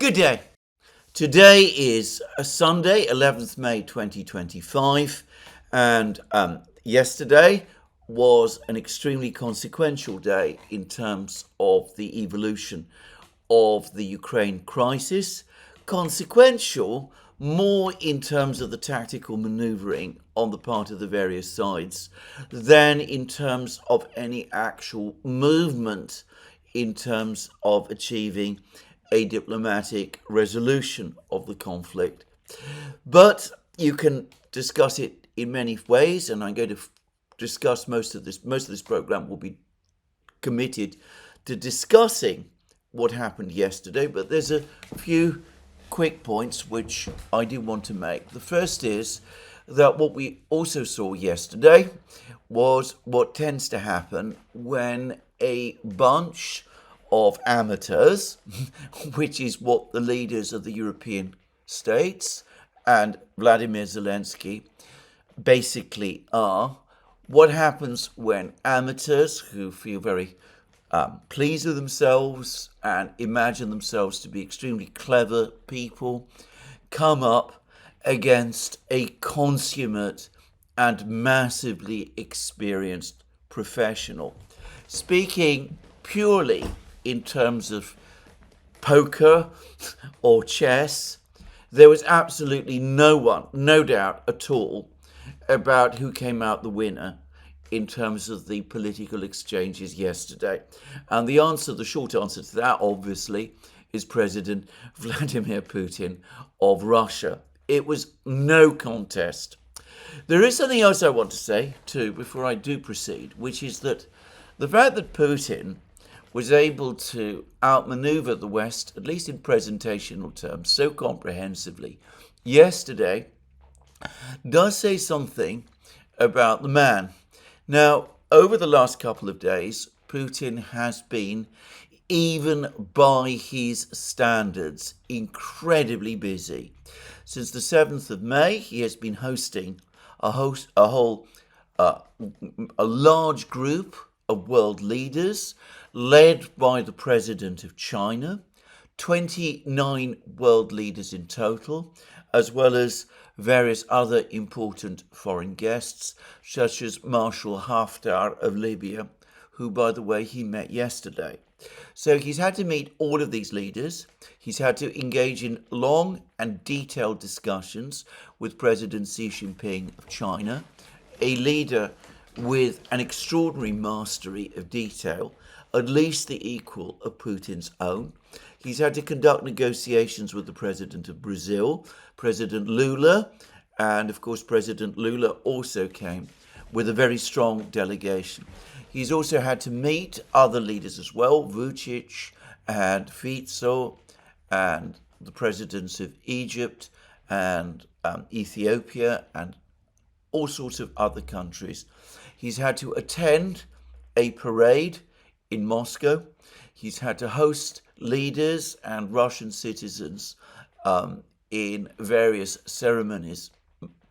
Good day. Today is a Sunday, 11th May 2025, and yesterday was an extremely consequential day in terms of the evolution of the Ukraine crisis. Consequential more in terms of the tactical maneuvering on the part of the various sides than in terms of any actual movement in terms of achieving a diplomatic resolution of the conflict. But you can discuss it in many ways, and I'm going to discuss most of this program will be committed to discussing what happened yesterday, but there's a few quick points which I do want to make. The first is that what we also saw yesterday was what tends to happen when a bunch of amateurs, which is what the leaders of the European states and Vladimir Zelensky basically are. What happens when amateurs who feel very pleased with themselves and imagine themselves to be extremely clever people come up against a consummate and massively experienced professional? Speaking purely in terms of poker or chess, there was absolutely no doubt at all about who came out the winner in terms of the political exchanges yesterday. And the short answer to that, obviously, is President Vladimir Putin of Russia. It was no contest. There is something else I want to say, too, before I do proceed, which is that the fact that Putin was able to outmaneuver the West, at least in presentational terms, so comprehensively yesterday, does say something about the man. Now, over the last couple of days, Putin has been, even by his standards, incredibly busy. Since the 7th of May, he has been hosting a large group of world leaders, led by the president of China, 29 world leaders in total, as well as various other important foreign guests, such as Marshal Haftar of Libya, who, by the way, he met yesterday. So he's had to meet all of these leaders. He's had to engage in long and detailed discussions with President Xi Jinping of China, a leader with an extraordinary mastery of detail, at least the equal of Putin's own. He's had to conduct negotiations with the president of Brazil, President Lula, and of course President Lula also came with a very strong delegation. He's also had to meet other leaders as well, Vučić and Fico, and the presidents of Egypt and Ethiopia and all sorts of other countries. He's had to attend a parade in Moscow. He's had to host leaders and Russian citizens in various ceremonies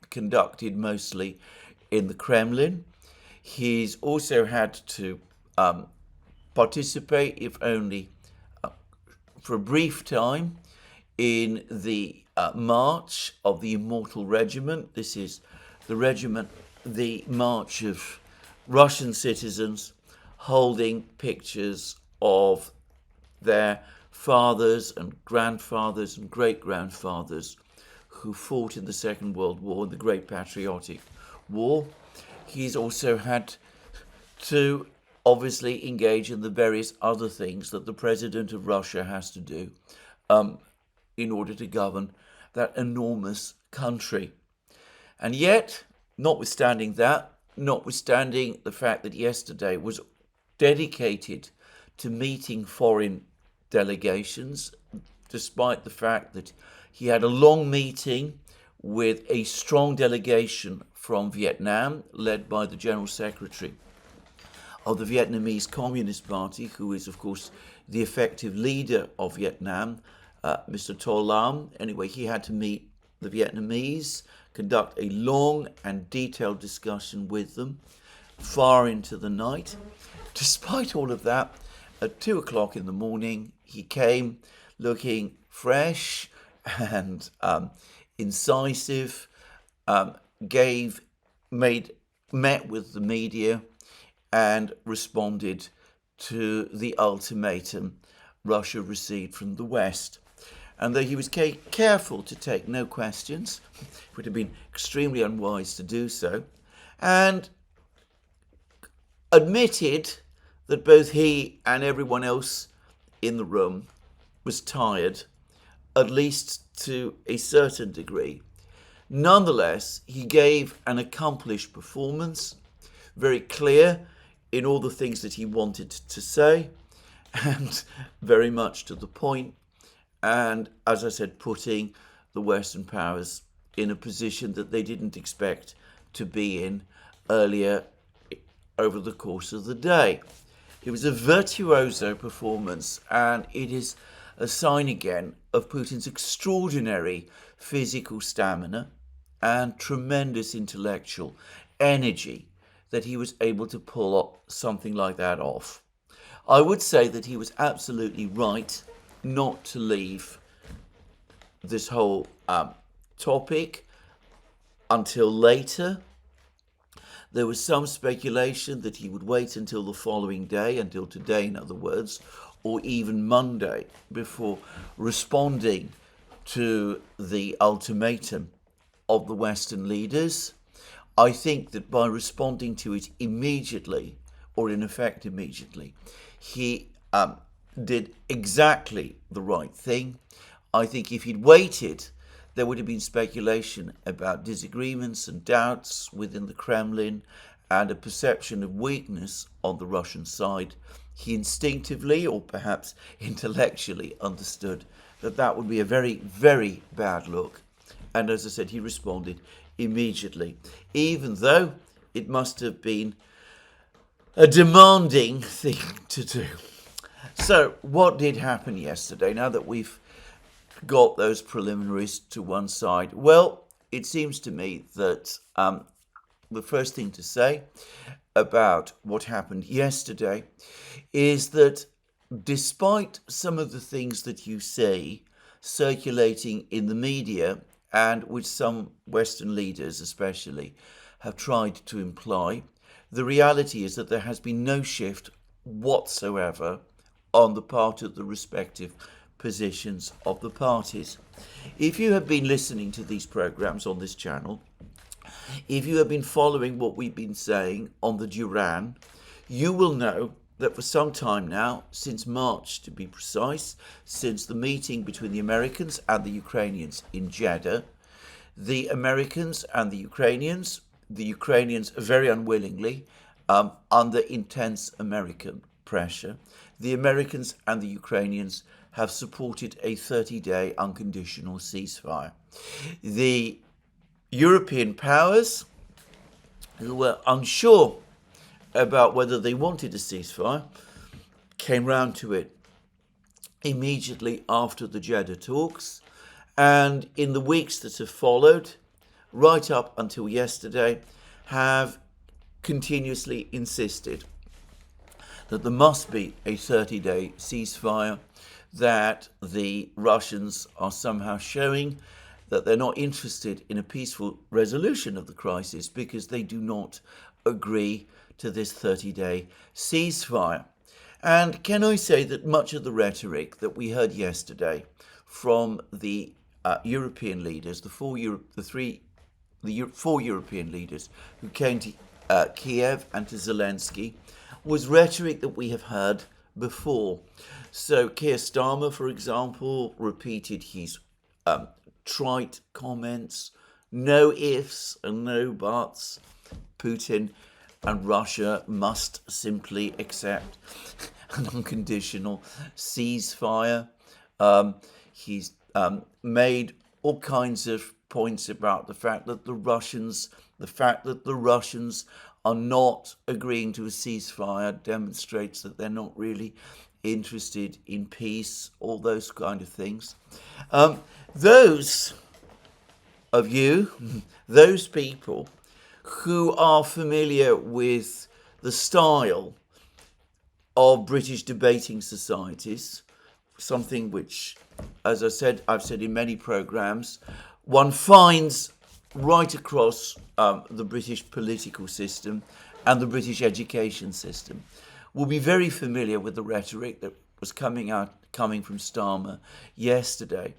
conducted mostly in the Kremlin. He's also had to participate, if only for a brief time, in the March of the Immortal Regiment. This is the march of Russian citizens holding pictures of their fathers and grandfathers and great-grandfathers who fought in the Second World War, the Great Patriotic War. He's also had to obviously engage in the various other things that the president of Russia has to do in order to govern that enormous country. And yet, notwithstanding the fact that yesterday was dedicated to meeting foreign delegations, despite the fact that he had a long meeting with a strong delegation from Vietnam, led by the General Secretary of the Vietnamese Communist Party, who is, of course, the effective leader of Vietnam, Mr. To Lam. Anyway, he had to meet the Vietnamese, conduct a long and detailed discussion with them far into the night. Despite all of that, at 2 o'clock in the morning, he came looking fresh and incisive, met with the media and responded to the ultimatum Russia received from the West. And though he was careful to take no questions, it would have been extremely unwise to do so, and admitted that both he and everyone else in the room was tired, at least to a certain degree. Nonetheless, he gave an accomplished performance, very clear in all the things that he wanted to say, and very much to the point. And as I said, putting the Western powers in a position that they didn't expect to be in earlier over the course of the day. It was a virtuoso performance, and it is a sign again of Putin's extraordinary physical stamina and tremendous intellectual energy that he was able to pull up something like that off. I would say that he was absolutely right not to leave this whole topic until later. There was some speculation that he would wait until the following day, until today in other words, or even Monday, before responding to the ultimatum of the Western leaders. I think that by responding to it immediately, or in effect immediately, he did exactly the right thing. I think if he'd waited, there would have been speculation about disagreements and doubts within the Kremlin and a perception of weakness on the Russian side. He instinctively, or perhaps intellectually, understood that that would be a very, very bad look. And as I said, he responded immediately, even though it must have been a demanding thing to do. So what did happen yesterday, now that we've got those preliminaries to one side? Well, it seems to me that the first thing to say about what happened yesterday is that despite some of the things that you see circulating in the media, and which some Western leaders especially have tried to imply, the reality is that there has been no shift whatsoever on the part of the respective positions of the parties. If you have been listening to these programs on this channel, if you have been following what we've been saying on the Duran, you will know that for some time now, since March to be precise, since the meeting between the Americans and the Ukrainians in Jeddah, the Americans and the Ukrainians very unwillingly, under intense American pressure, the Americans and the Ukrainians have supported a 30-day unconditional ceasefire. The European powers, who were unsure about whether they wanted a ceasefire, came round to it immediately after the Jeddah talks, and in the weeks that have followed, right up until yesterday, have continuously insisted that there must be a 30-day ceasefire, that the Russians are somehow showing that they're not interested in a peaceful resolution of the crisis because they do not agree to this 30-day ceasefire. And can I say that much of the rhetoric that we heard yesterday from the European leaders, the four European leaders who came to Kiev and to Zelensky, was rhetoric that we have heard before. So Keir Starmer, for example, repeated his trite comments, no ifs and no buts. Putin and Russia must simply accept an unconditional ceasefire. He's made all kinds of points about the fact that the Russians are not agreeing to a ceasefire demonstrates that they're not really interested in peace, all those kind of things. Those of you, those people who are familiar with the style of British debating societies, something which, as I've said in many programs, one finds right across the British political system and the British education system. Will be very familiar with the rhetoric that was coming from Starmer yesterday.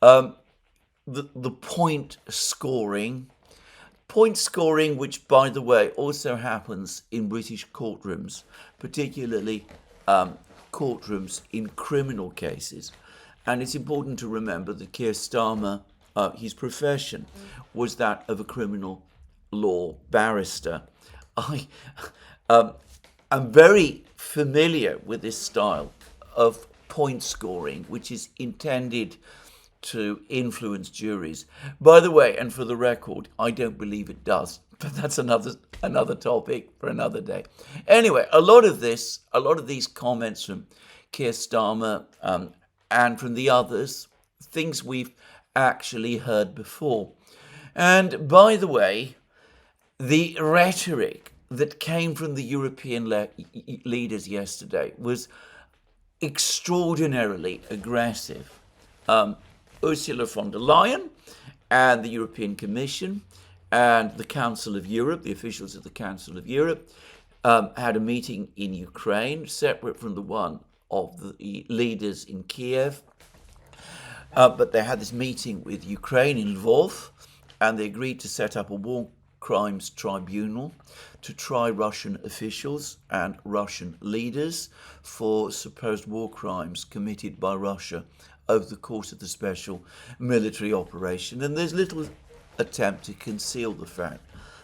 The point scoring, which, by the way, also happens in British courtrooms, particularly courtrooms in criminal cases. And it's important to remember that Keir Starmer, his profession was that of a criminal law barrister. I'm very familiar with this style of point scoring, which is intended to influence juries. By the way, and for the record, I don't believe it does, but that's another topic for another day. Anyway, a lot of these comments from Keir Starmer and from the others, things we've actually heard before. And by the way, the rhetoric that came from the European leaders yesterday was extraordinarily aggressive. Ursula von der Leyen and the European Commission and the Council of Europe, the officials of the Council of Europe, had a meeting in Ukraine, separate from the one of the leaders in Kiev. But they had this meeting with Ukraine in Lvov, and they agreed to set up a war crimes tribunal to try Russian officials and Russian leaders for supposed war crimes committed by Russia over the course of the special military operation. And there's little attempt to conceal the fact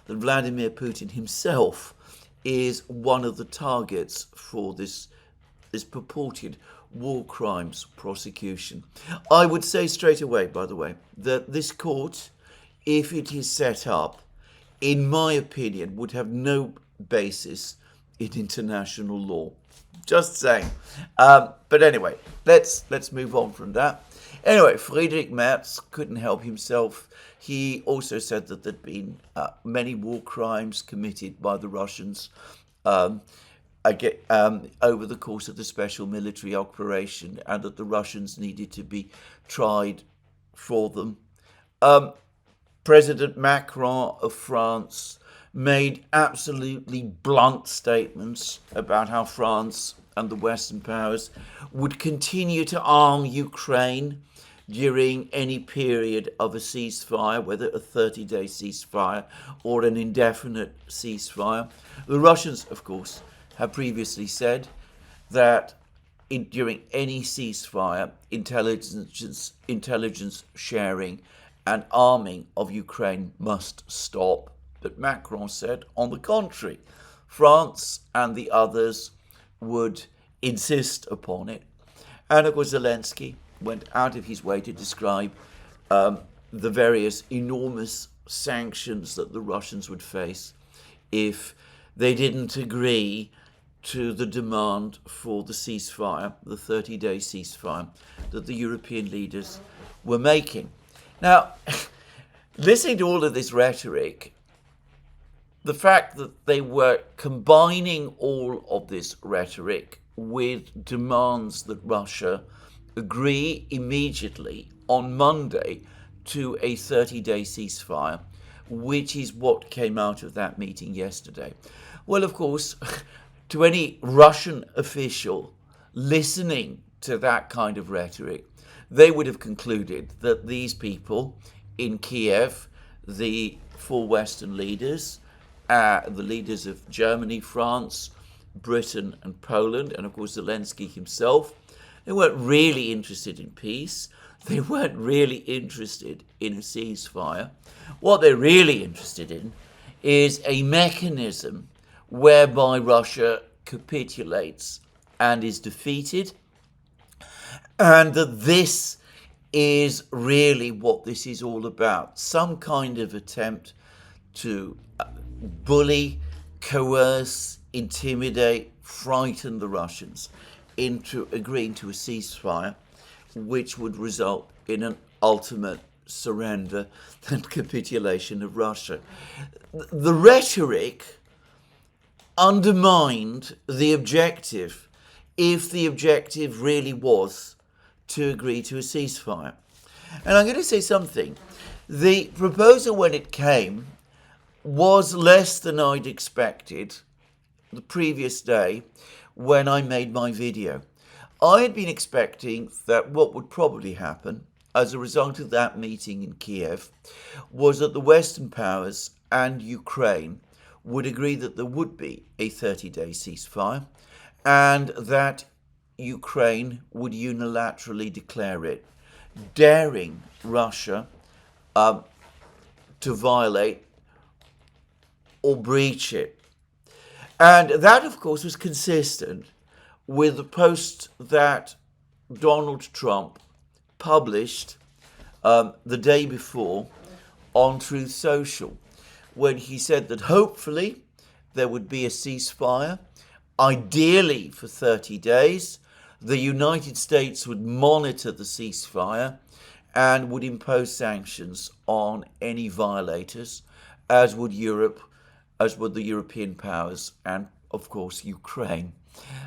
that Vladimir Putin himself is one of the targets for this purported war crimes prosecution. I would say straight away, by the way, that this court, if it is set up, in my opinion, would have no basis in international law. Just saying. But anyway, let's move on from that. Anyway, Friedrich Merz couldn't help himself. He also said that there'd been many war crimes committed by the Russians over the course of the special military operation, and that the Russians needed to be tried for them. President Macron of France made absolutely blunt statements about how France and the Western powers would continue to arm Ukraine during any period of a ceasefire, whether a 30-day ceasefire or an indefinite ceasefire. The Russians, of course, have previously said that during any ceasefire, intelligence sharing and arming of Ukraine must stop. But Macron said, on the contrary, France and the others would insist upon it. And of course, Zelensky went out of his way to describe the various enormous sanctions that the Russians would face if they didn't agree to the demand for the ceasefire, the 30-day ceasefire that the European leaders were making. Now, listening to all of this rhetoric, the fact that they were combining all of this rhetoric with demands that Russia agree immediately on Monday to a 30-day ceasefire, which is what came out of that meeting yesterday. Well, of course, to any Russian official listening to that kind of rhetoric, they would have concluded that these people in Kiev, the four Western leaders, the leaders of Germany, France, Britain and Poland, and of course Zelensky himself, they weren't really interested in peace. They weren't really interested in a ceasefire. What they're really interested in is a mechanism whereby Russia capitulates and is defeated, and that this is really what this is all about. Some kind of attempt to bully, coerce, intimidate, frighten the Russians into agreeing to a ceasefire, which would result in an ultimate surrender and capitulation of Russia. The rhetoric undermined the objective, if the objective really was to agree to a ceasefire. And I'm going to say something. The proposal, when it came, was less than I'd expected the previous day when I made my video. I had been expecting that what would probably happen as a result of that meeting in Kiev was that the Western powers and Ukraine would agree that there would be a 30-day ceasefire and that Ukraine would unilaterally declare it, daring Russia to violate or breach it. And that, of course, was consistent with the post that Donald Trump published the day before on Truth Social, when he said that hopefully there would be a ceasefire, ideally for 30 days. The United States would monitor the ceasefire and would impose sanctions on any violators, as would Europe, as would the European powers, and of course Ukraine.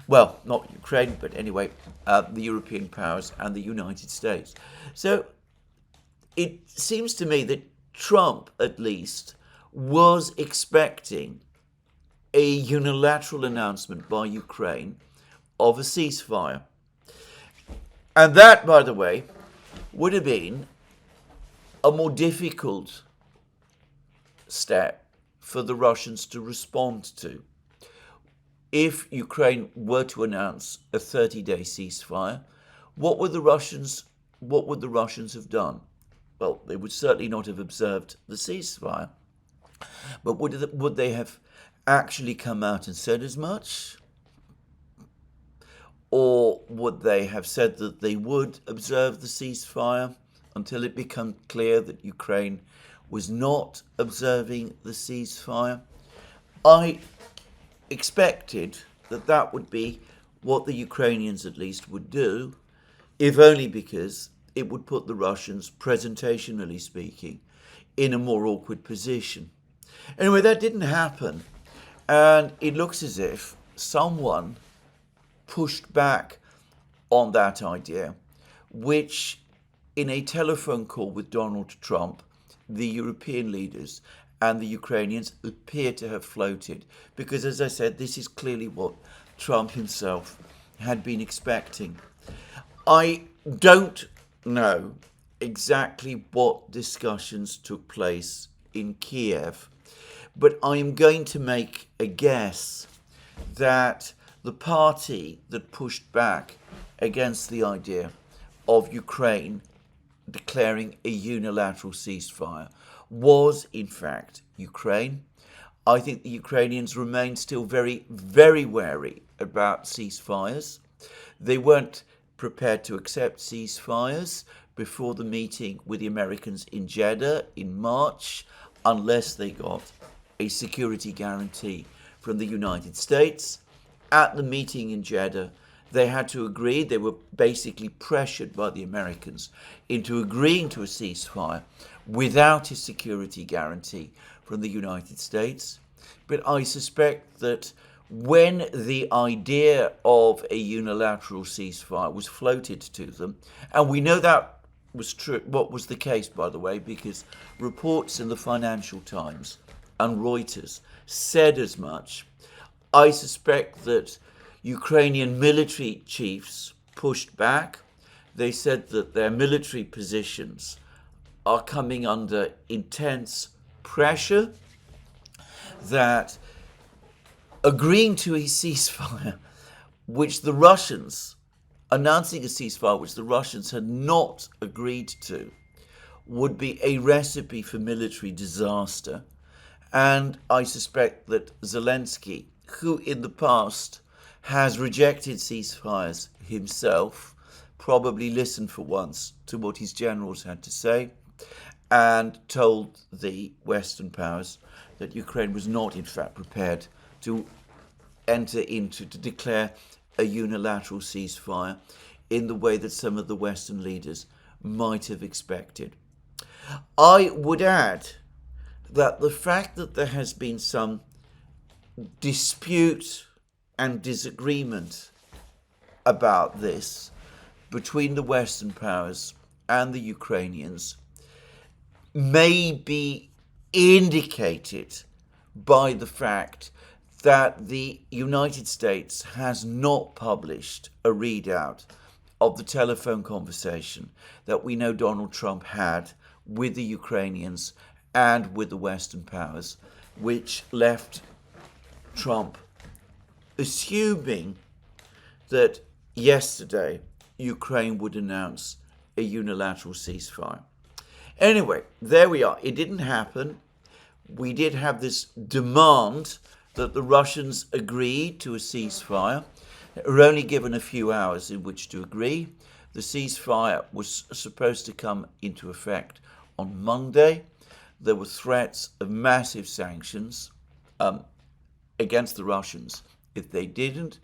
Well, not Ukraine, but anyway, the European powers and the United States. So it seems to me that Trump, at least, was expecting a unilateral announcement by Ukraine of a ceasefire. And that, by the way, would have been a more difficult step for the Russians to respond to. If Ukraine were to announce a 30-day ceasefire, what would the Russians have done? Well, they would certainly not have observed the ceasefire, but would they have actually come out and said as much? Or would they have said that they would observe the ceasefire until it became clear that Ukraine was not observing the ceasefire? I expected that that would be what the Ukrainians at least would do, if only because it would put the Russians, presentationally speaking, in a more awkward position. Anyway, that didn't happen, and it looks as if someone pushed back on that idea, which in a telephone call with Donald Trump, the European leaders and the Ukrainians appear to have floated, because, as I said, this is clearly what Trump himself had been expecting. I don't know exactly what discussions took place in Kiev, but I am going to make a guess that the party that pushed back against the idea of Ukraine declaring a unilateral ceasefire was, in fact, Ukraine. I think the Ukrainians remain still very, very wary about ceasefires. They weren't prepared to accept ceasefires before the meeting with the Americans in Jeddah in March, unless they got a security guarantee from the United States. At the meeting in Jeddah, they had to agree. They were basically pressured by the Americans into agreeing to a ceasefire without a security guarantee from the United States. But I suspect that when the idea of a unilateral ceasefire was floated to them, and we know that was true, what was the case, by the way, because reports in the Financial Times and Reuters said as much, I suspect that Ukrainian military chiefs pushed back. They said that their military positions are coming under intense pressure, that agreeing to a ceasefire, which the Russians, announcing a ceasefire which the Russians had not agreed to, would be a recipe for military disaster. And I suspect that Zelensky, who in the past has rejected ceasefires himself, probably listened for once to what his generals had to say and told the Western powers that Ukraine was not, in fact, prepared to declare a unilateral ceasefire in the way that some of the Western leaders might have expected. I would add that the fact that there has been some dispute and disagreement about this between the Western powers and the Ukrainians may be indicated by the fact that the United States has not published a readout of the telephone conversation that we know Donald Trump had with the Ukrainians and with the Western powers, which left Trump assuming that yesterday Ukraine would announce a unilateral ceasefire. Anyway, there we are. It didn't happen. We did have this demand that the Russians agreed to a ceasefire. They were only given a few hours in which to agree. The ceasefire was supposed to come into effect on Monday. There were threats of massive sanctions against the Russians if they didn't.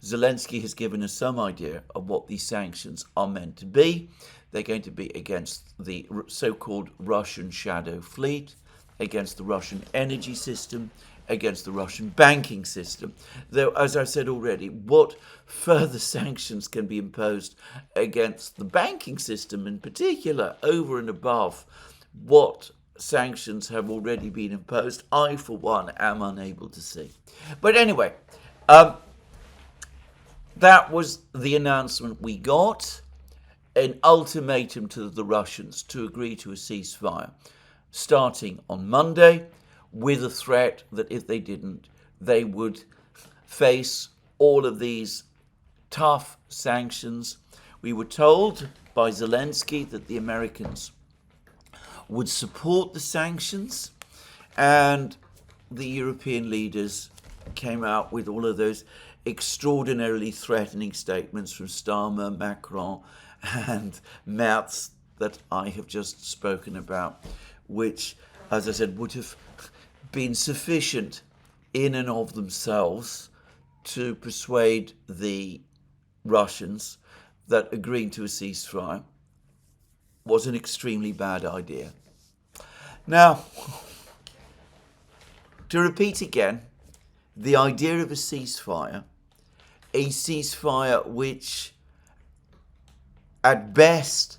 Zelensky has given us some idea of what these sanctions are meant to be. They're going to be against the so-called Russian shadow fleet, against the Russian energy system, against the Russian banking system. Though, as I said already, what further sanctions can be imposed against the banking system in particular, over and above what sanctions have already been imposed, I, for one, am unable to see. But anyway, that was the announcement we got, an ultimatum to the Russians to agree to a ceasefire starting on Monday, with a threat that if they didn't, they would face all of these tough sanctions. We were told by Zelensky that the Americans would support the sanctions, and the European leaders came out with all of those extraordinarily threatening statements from Starmer, Macron, and Merz that I have just spoken about, which, as I said, would have been sufficient in and of themselves to persuade the Russians that agreeing to a ceasefire was an extremely bad idea. Now, to repeat again, the idea of a ceasefire which, at best,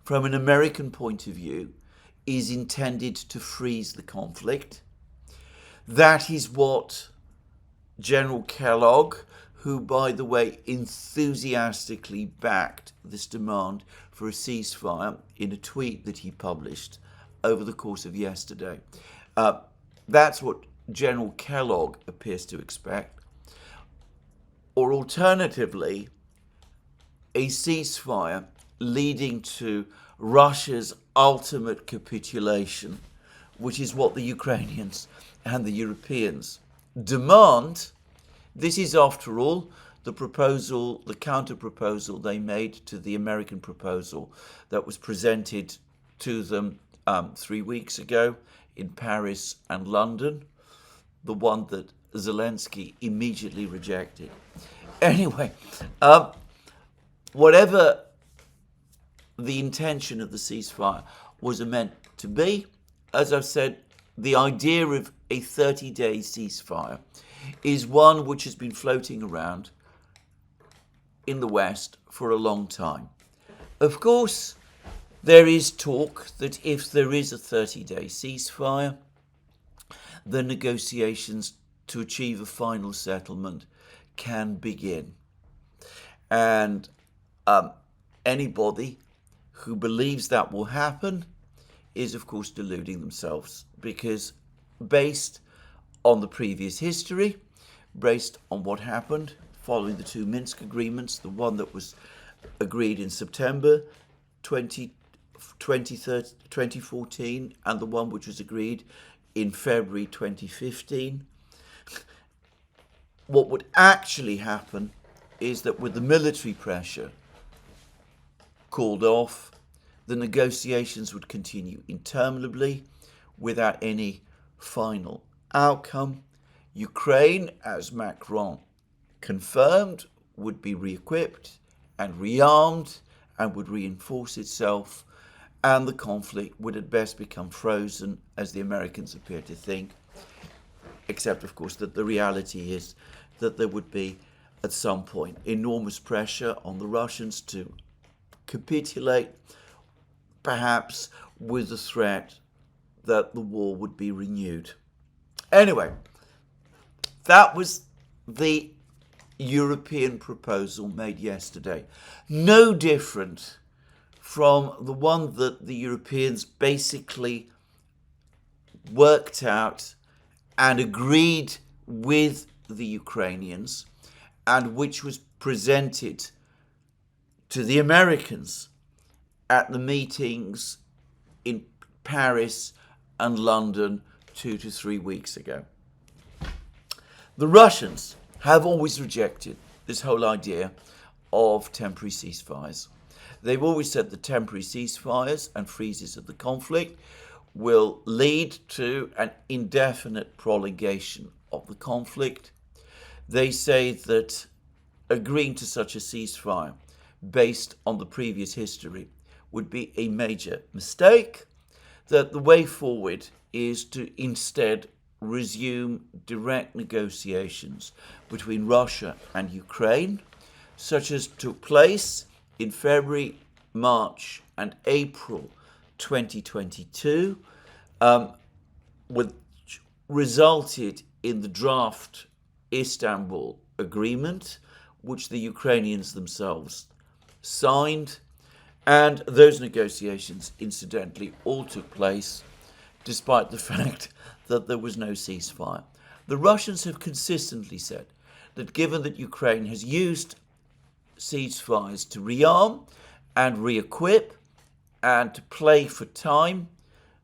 from an American point of view, is intended to freeze the conflict. That is what General Kellogg, who, by the way, enthusiastically backed this demand for a ceasefire in a tweet that he published over the course of yesterday. That's what General Kellogg appears to expect. Or alternatively, a ceasefire leading to Russia's ultimate capitulation, which is what the Ukrainians and the Europeans demand. This is, after all, the proposal, the counter-proposal they made to the American proposal that was presented to them 3 weeks ago in Paris and London, the one that Zelensky immediately rejected. Anyway, whatever the intention of the ceasefire was meant to be, as I've said, the idea of a 30-day ceasefire is one which has been floating around in the West for a long time. Of course, there is talk that if there is a 30-day ceasefire, the negotiations to achieve a final settlement can begin. And anybody who believes that will happen is, of course, deluding themselves, because based on the previous history, based on what happened following the two Minsk agreements, the one that was agreed in September 2014 and the one which was agreed in February 2015, what would actually happen is that with the military pressure called off, the negotiations would continue interminably without any final outcome. Ukraine, as Macron confirmed, would be re-equipped and rearmed and would reinforce itself, and the conflict would at best become frozen, as the Americans appear to think, except, of course, that the reality is that there would be at some point. Enormous pressure on the Russians to capitulate, perhaps with the threat that the war would be renewed. Anyway, that was the European proposal made yesterday. No different from the one that the Europeans basically worked out and agreed with the Ukrainians, and which was presented to the Americans at the meetings in Paris and London 2 to 3 weeks ago. The Russians have always rejected this whole idea of temporary ceasefires. They've always said that temporary ceasefires and freezes of the conflict will lead to an indefinite prolongation of the conflict. They say that agreeing to such a ceasefire based on the previous history would be a major mistake, that the way forward is to instead resume direct negotiations between Russia and Ukraine, such as took place in February, March and April 2022, which resulted in the draft Istanbul agreement, which the Ukrainians themselves signed. And those negotiations, incidentally, all took place despite the fact that there was no ceasefire. The Russians have consistently said that given that Ukraine has used ceasefires to rearm and re-equip and to play for time,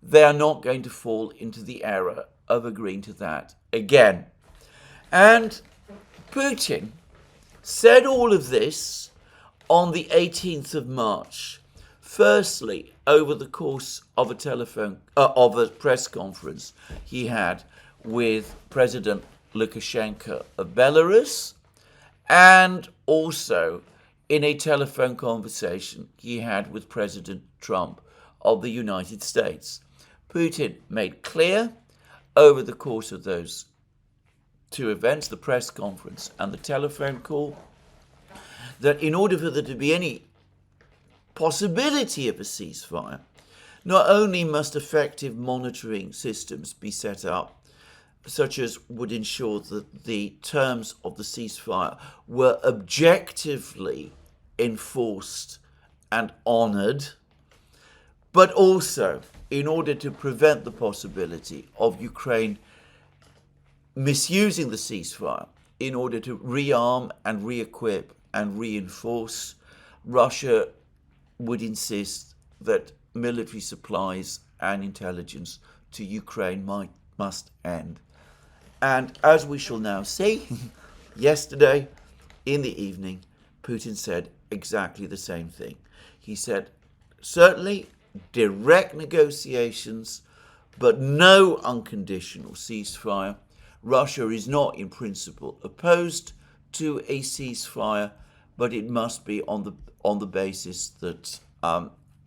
they are not going to fall into the error of agreeing to that again. And Putin said all of this on the 18th of March, firstly over the course of a press conference he had with President Lukashenko of Belarus, and also in a telephone conversation he had with President Trump of the United States. Putin made clear over the course of those two events, the press conference and the telephone call, that in order for there to be any possibility of a ceasefire, not only must effective monitoring systems be set up, such as would ensure that the terms of the ceasefire were objectively enforced and honoured, but also in order to prevent the possibility of Ukraine misusing the ceasefire in order to rearm and re-equip and reinforce, Russia would insist that military supplies and intelligence to Ukraine must end. And as we shall now see, yesterday in the evening, Putin said exactly the same thing. He said, certainly direct negotiations, but no unconditional ceasefire. Russia is not in principle opposed to a ceasefire, but it must be on the basis that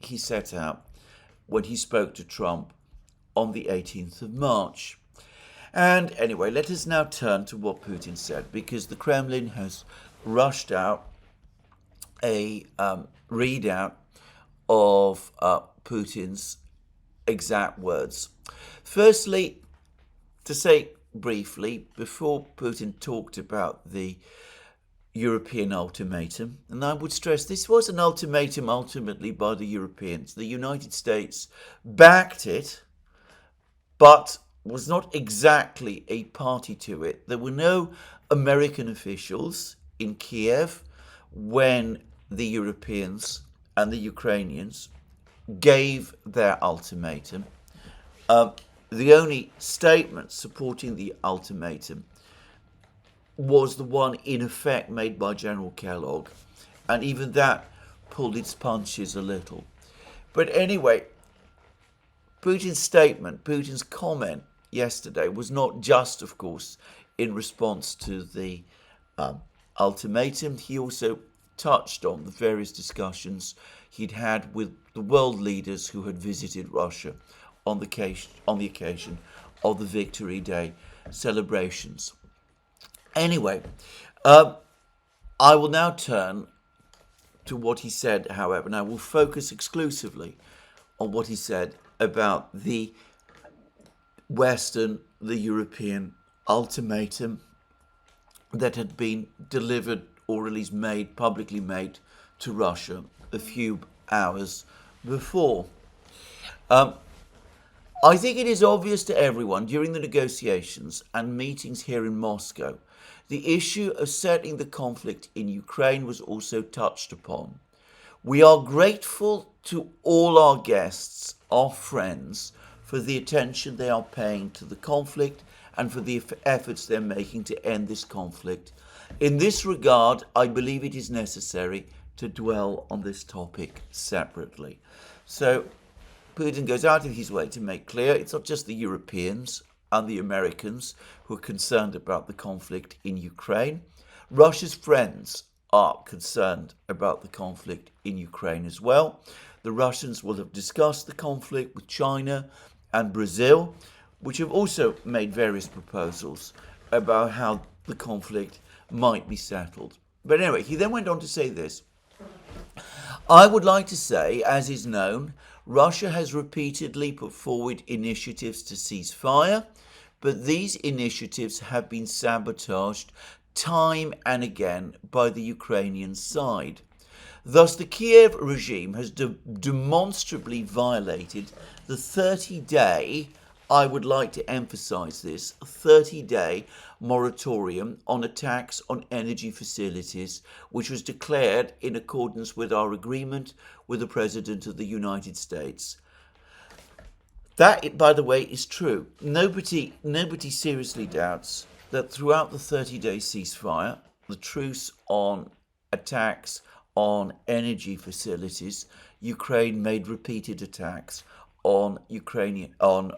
he set out when he spoke to Trump on the 18th of March. And anyway, let us now turn to what Putin said, because the Kremlin has rushed out a readout of Putin's exact words. Firstly, to say briefly, before Putin talked about the European ultimatum, and I would stress this was an ultimatum ultimately by the Europeans. The United States backed it, but was not exactly a party to it. There were no American officials in Kiev when the Europeans and the Ukrainians gave their ultimatum. The only statement supporting the ultimatum was the one in effect made by General Kellogg, and even that pulled its punches a little. But anyway, Putin's statement, Putin's comment yesterday was not just, of course, in response to the ultimatum. He also touched on the various discussions he'd had with the world leaders who had visited Russia on the occasion of the Victory Day celebrations. Anyway, I will now turn to what he said, however, and I will focus exclusively on what he said about the Western, the European ultimatum that had been delivered, or at least made, publicly made, to Russia a few hours before. I think it is obvious to everyone during the negotiations and meetings here in Moscow, the issue of settling the conflict in Ukraine was also touched upon. We are grateful to all our guests, our friends, for the attention they are paying to the conflict and for the efforts they're making to end this conflict. In this regard, I believe it is necessary to dwell on this topic separately. So, Putin goes out of his way to make clear it's not just the Europeans and the Americans who are concerned about the conflict in Ukraine. Russia's friends are concerned about the conflict in Ukraine as well. The Russians will have discussed the conflict with China and Brazil, which have also made various proposals about how the conflict might be settled. But anyway, he then went on to say this. I would like to say, as is known, Russia has repeatedly put forward initiatives to cease fire, but these initiatives have been sabotaged time and again by the Ukrainian side. Thus, the Kiev regime has demonstrably violated the 30-day, I would like to emphasize this, 30-day moratorium on attacks on energy facilities, which was declared in accordance with our agreement with the President of the United States. That, by the way, is true. Nobody seriously doubts that throughout the 30-day ceasefire, the truce on attacks on energy facilities, Ukraine made repeated attacks on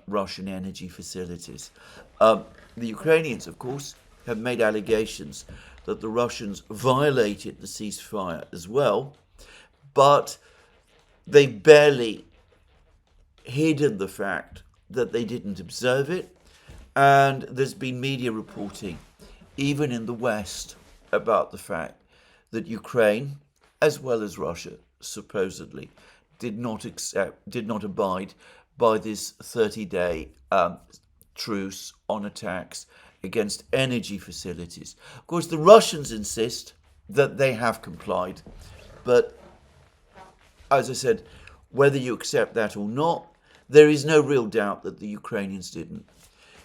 Russian energy facilities. The Ukrainians, of course, have made allegations that the Russians violated the ceasefire as well, but they've barely hidden the fact that they didn't observe it, and there's been media reporting, even in the West, about the fact that Ukraine, as well as Russia, supposedly, did not abide by this 30-day truce on attacks against energy facilities. Of course, the Russians insist that they have complied, but as I said, whether you accept that or not, there is no real doubt that the Ukrainians didn't.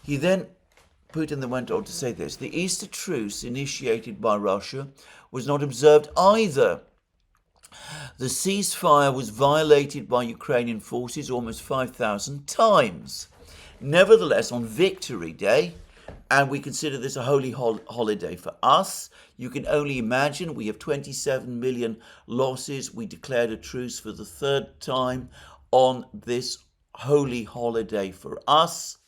Putin then went on to say this: the Easter truce initiated by Russia was not observed either. The ceasefire was violated by Ukrainian forces almost 5,000 times. Nevertheless, on Victory Day, and we consider this a holy holiday for us, you can only imagine we have 27 million losses. We declared a truce for the third time on this holy holiday for us.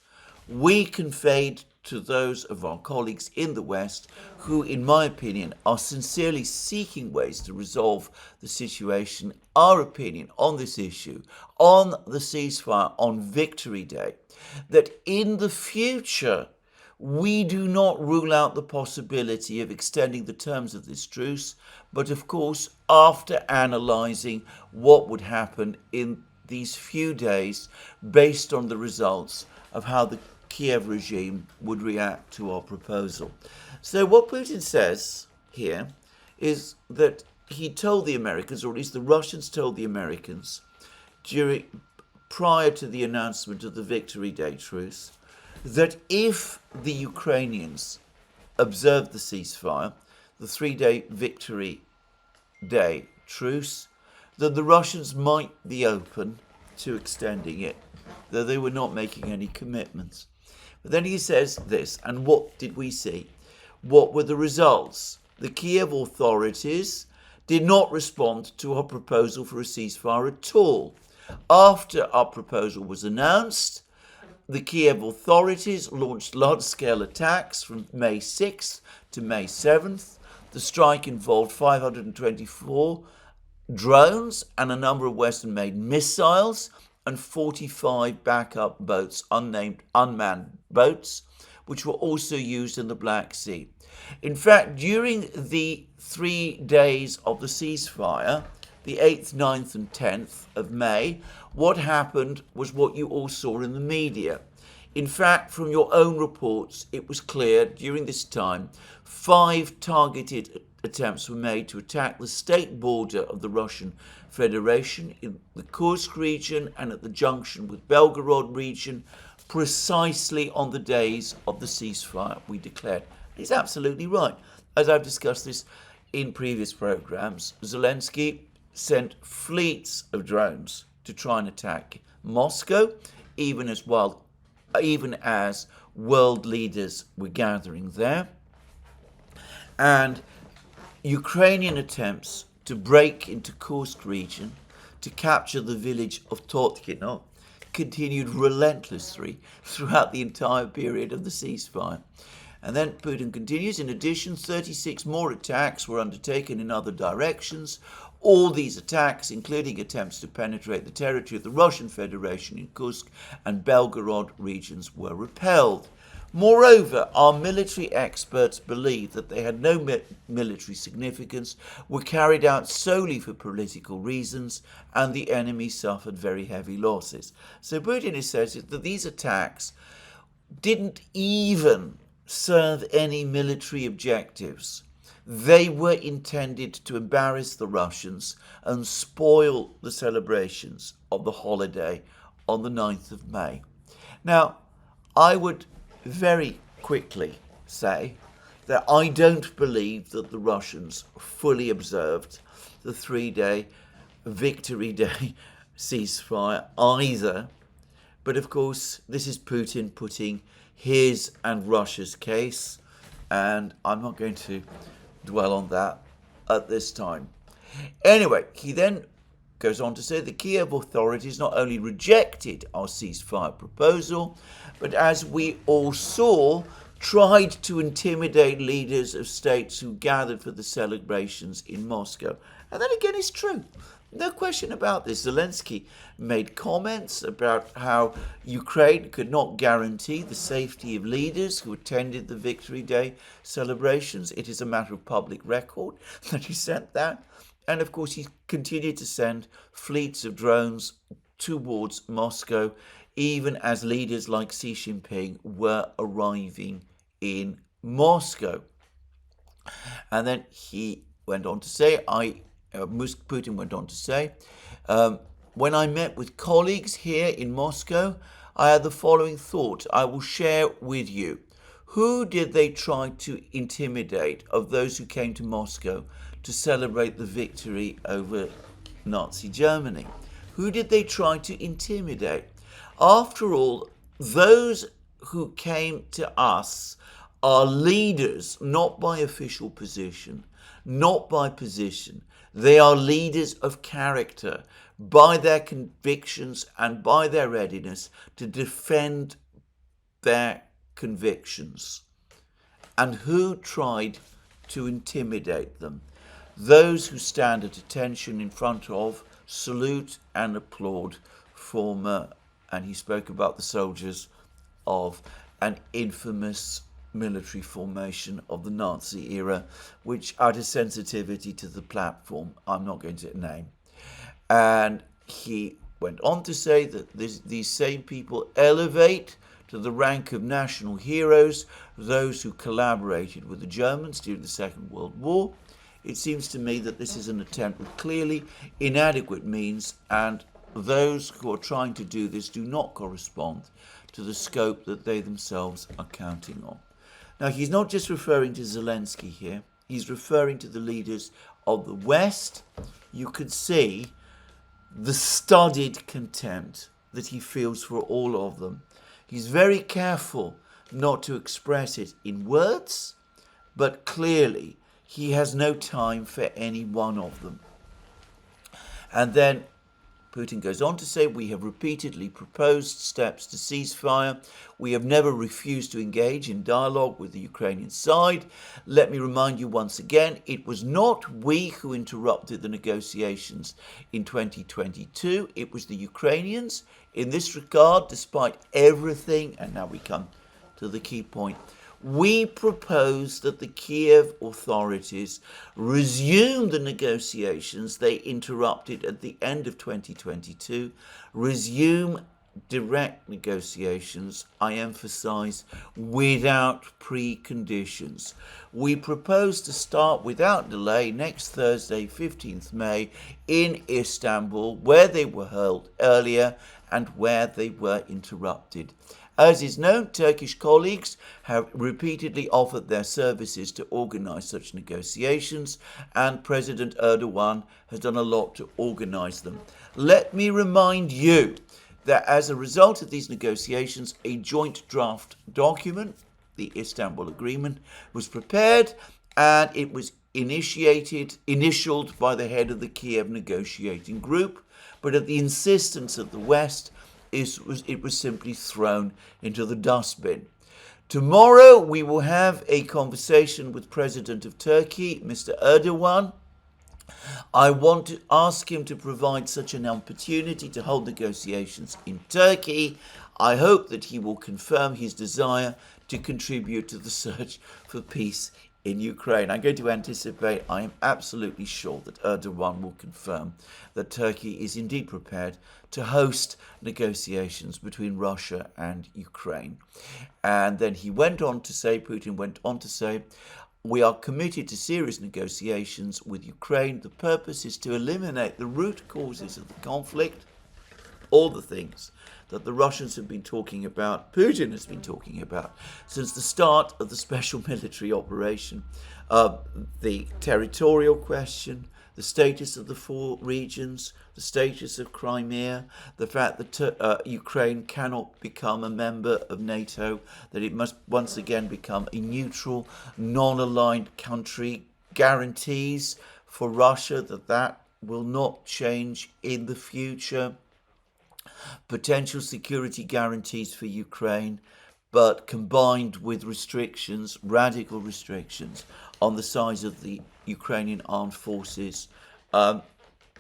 We conveyed to those of our colleagues in the West who, in my opinion, are sincerely seeking ways to resolve the situation, our opinion on this issue, on the ceasefire on Victory Day, that in the future we do not rule out the possibility of extending the terms of this truce, but of course after analysing what would happen in these few days based on the results of how the Kiev regime would react to our proposal. So what Putin says here is that he told the Americans, or at least the Russians told the Americans, prior to the announcement of the Victory Day truce, that if the Ukrainians observed the ceasefire, the 3-day Victory Day truce, that the Russians might be open to extending it, though they were not making any commitments. But then he says this, and what did we see? What were the results? The Kiev authorities did not respond to our proposal for a ceasefire at all. After our proposal was announced, the Kiev authorities launched large-scale attacks from May 6th to May 7th. The strike involved 524 drones and a number of Western-made missiles and 45 backup boats, unmanned boats, which were also used in the Black Sea. In fact, during the 3 days of the ceasefire, the 8th, 9th and 10th of May, what happened was what you all saw in the media. In fact, from your own reports, it was clear during this time 5 targeted attempts were made to attack the state border of the Russian Federation in the Kursk region and at the junction with Belgorod region, precisely on the days of the ceasefire we declared. He's absolutely right. As I've discussed this in previous programs, Zelensky sent fleets of drones to try and attack Moscow, even as world leaders were gathering there. And Ukrainian attempts to break into Kursk region to capture the village of Totkino continued relentlessly throughout the entire period of the ceasefire. And then Putin continues, in addition, 36 more attacks were undertaken in other directions. All these attacks, including attempts to penetrate the territory of the Russian Federation in Kursk and Belgorod regions, were repelled. Moreover, our military experts believe that they had no military significance, were carried out solely for political reasons, and the enemy suffered very heavy losses. So Putin is saying that these attacks didn't even serve any military objectives. They were intended to embarrass the Russians and spoil the celebrations of the holiday on the 9th of May. Now, I would very quickly say that I don't believe that the Russians fully observed the 3-day Victory Day ceasefire either. But of course, this is Putin putting his and Russia's case, and I'm not going to dwell on that at this time. Anyway, he then goes on to say the Kiev authorities not only rejected our ceasefire proposal, but as we all saw, tried to intimidate leaders of states who gathered for the celebrations in Moscow. And that again is true. No question about this. Zelensky made comments about how Ukraine could not guarantee the safety of leaders who attended the Victory Day celebrations. It is a matter of public record that he sent that. And of course, he continued to send fleets of drones towards Moscow, even as leaders like Xi Jinping were arriving in Moscow. And then he went on to say, Putin went on to say, when I met with colleagues here in Moscow, I had the following thought I will share with you. Who did they try to intimidate of those who came to Moscow to celebrate the victory over Nazi Germany? Who did they try to intimidate? After all, those who came to us are leaders, not by official position, not by position. They are leaders of character, by their convictions and by their readiness to defend their convictions. And who tried to intimidate them? Those who stand at attention in front of, salute and applaud former, and he spoke about the soldiers of an infamous military formation of the Nazi era, which out of sensitivity to the platform, I'm not going to name. And he went on to say that these same people elevate to the rank of national heroes those who collaborated with the Germans during the Second World War. It seems to me that this is an attempt with clearly inadequate means, and those who are trying to do this do not correspond to the scope that they themselves are counting on. Now, he's not just referring to Zelensky here. He's referring to the leaders of the West. You could see the studied contempt that he feels for all of them. He's very careful not to express it in words, but clearly he has no time for any one of them. And then Putin goes on to say, we have repeatedly proposed steps to ceasefire. We have never refused to engage in dialogue with the Ukrainian side. Let me remind you once again, it was not we who interrupted the negotiations in 2022. It was the Ukrainians. In this regard, despite everything, and now we come to the key point, we propose that the Kiev authorities resume the negotiations they interrupted at the end of 2022, resume direct negotiations, I emphasize, without preconditions. We propose to start without delay next Thursday, 15th May, in Istanbul, where they were held earlier and where they were interrupted. As is known, Turkish colleagues have repeatedly offered their services to organise such negotiations, and President Erdogan has done a lot to organise them. Let me remind you that as a result of these negotiations, a joint draft document, the Istanbul Agreement, was prepared, and it was initialed by the head of the Kiev negotiating group, but at the insistence of the West, it was simply thrown into the dustbin. Tomorrow we will have a conversation with President of Turkey, Mr. Erdogan. I want to ask him to provide such an opportunity to hold negotiations in Turkey. I hope that he will confirm his desire to contribute to the search for peace in Ukraine. I'm going to anticipate, I am absolutely sure that Erdogan will confirm that Turkey is indeed prepared to host negotiations between Russia and Ukraine. And then Putin went on to say, we are committed to serious negotiations with Ukraine. The purpose is to eliminate the root causes of the conflict, all the things that the Russians have been talking about, Putin has been talking about, since the start of the special military operation. The territorial question, the status of the 4 regions, the status of Crimea, the fact that Ukraine cannot become a member of NATO, that it must once again become a neutral, non-aligned country, guarantees for Russia that will not change in the future, potential security guarantees for Ukraine, but combined with restrictions, radical restrictions on the size of the Ukrainian armed forces,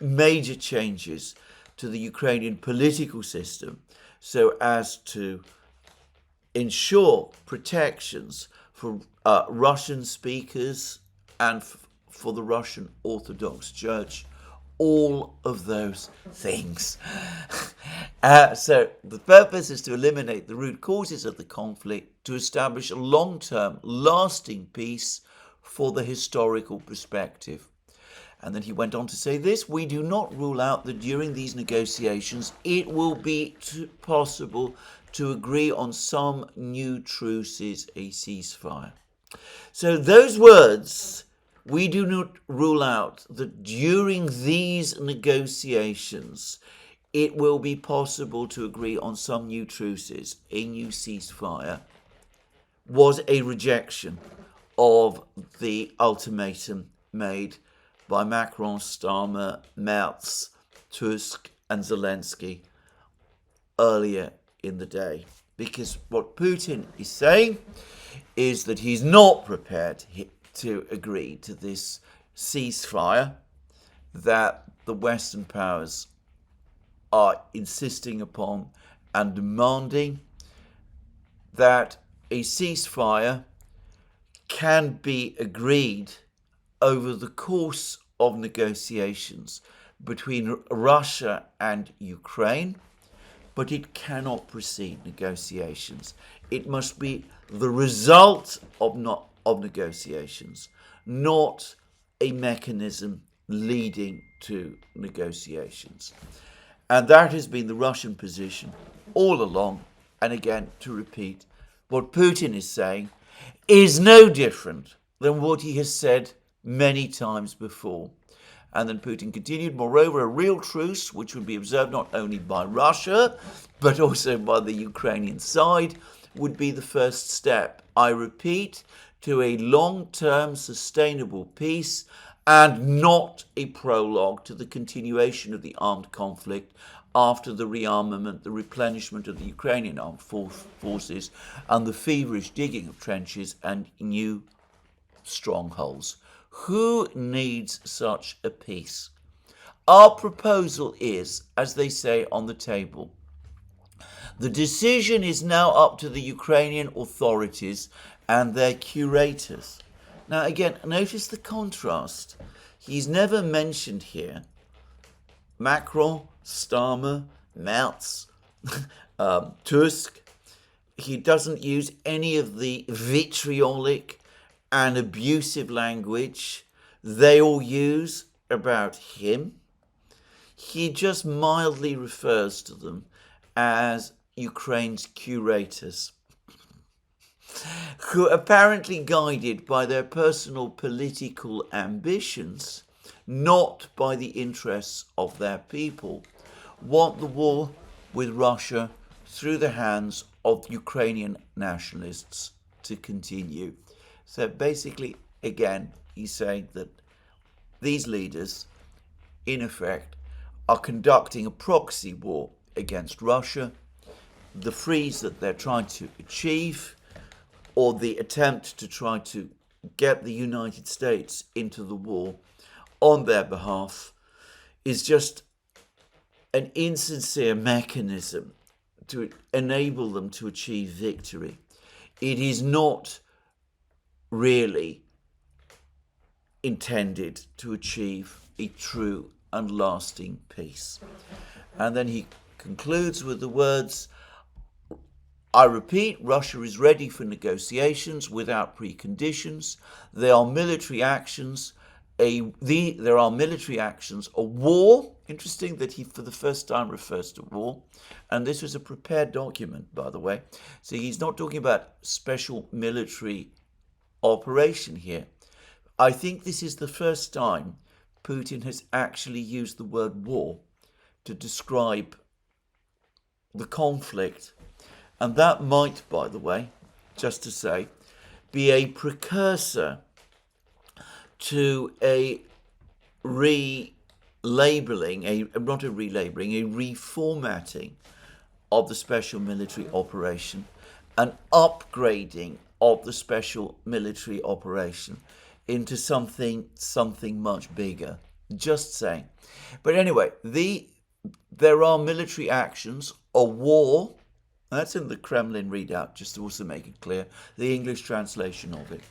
major changes to the Ukrainian political system so as to ensure protections for Russian speakers and for the Russian Orthodox Church. All of those things. So the purpose is to eliminate the root causes of the conflict, to establish a long-term, lasting peace for the historical perspective. And then he went on to say this: we do not rule out that during these negotiations it will be possible to agree on some new truces, a ceasefire. So those words, we do not rule out that during these negotiations it will be possible to agree on some new truces, a new ceasefire, was a rejection of the ultimatum made by Macron, Starmer, Merz, Tusk and Zelensky earlier in the day. Because what Putin is saying is that he's not prepared to agree to this ceasefire that the Western powers are insisting upon and demanding, that a ceasefire can be agreed over the course of negotiations between Russia and Ukraine, but it cannot precede negotiations. It must be the result of negotiations, not a mechanism leading to negotiations. And that has been the Russian position all along. And again, to repeat, what Putin is saying is no different than what he has said many times before. And then Putin continued, moreover, a real truce, which would be observed not only by Russia, but also by the Ukrainian side, would be the first step, I repeat, to a long-term sustainable peace, and not a prologue to the continuation of the armed conflict after the rearmament, the replenishment of the Ukrainian armed forces, and the feverish digging of trenches and new strongholds. Who needs such a peace? Our proposal is, as they say on the table, The decision is now up to the Ukrainian authorities and their curators. Now again, notice the contrast. He's never mentioned here Macron, Starmer, Merz, Tusk. He doesn't use any of the vitriolic and abusive language they all use about him. He just mildly refers to them as Ukraine's curators, who apparently guided by their personal political ambitions, not by the interests of their people, want the war with Russia through the hands of Ukrainian nationalists to continue. So basically, again, he's saying that these leaders, in effect, are conducting a proxy war against Russia. The freeze that they're trying to achieve, or the attempt to try to get the United States into the war on their behalf, is just an insincere mechanism to enable them to achieve victory. It is not really intended to achieve a true and lasting peace. And then he concludes with the words, I repeat, Russia is ready for negotiations without preconditions. There are military actions. A war. Interesting that he for the first time refers to war. And this was a prepared document, by the way. So he's not talking about special military operation here. I think this is the first time Putin has actually used the word war to describe the conflict. And that might, by the way, just to say, be a precursor to a relabeling, a reformatting of the special military operation, an upgrading of the special military operation into something much bigger. Just saying. But anyway, there are military actions, a war. That's in the Kremlin readout, just to also make it clear, the English translation of it.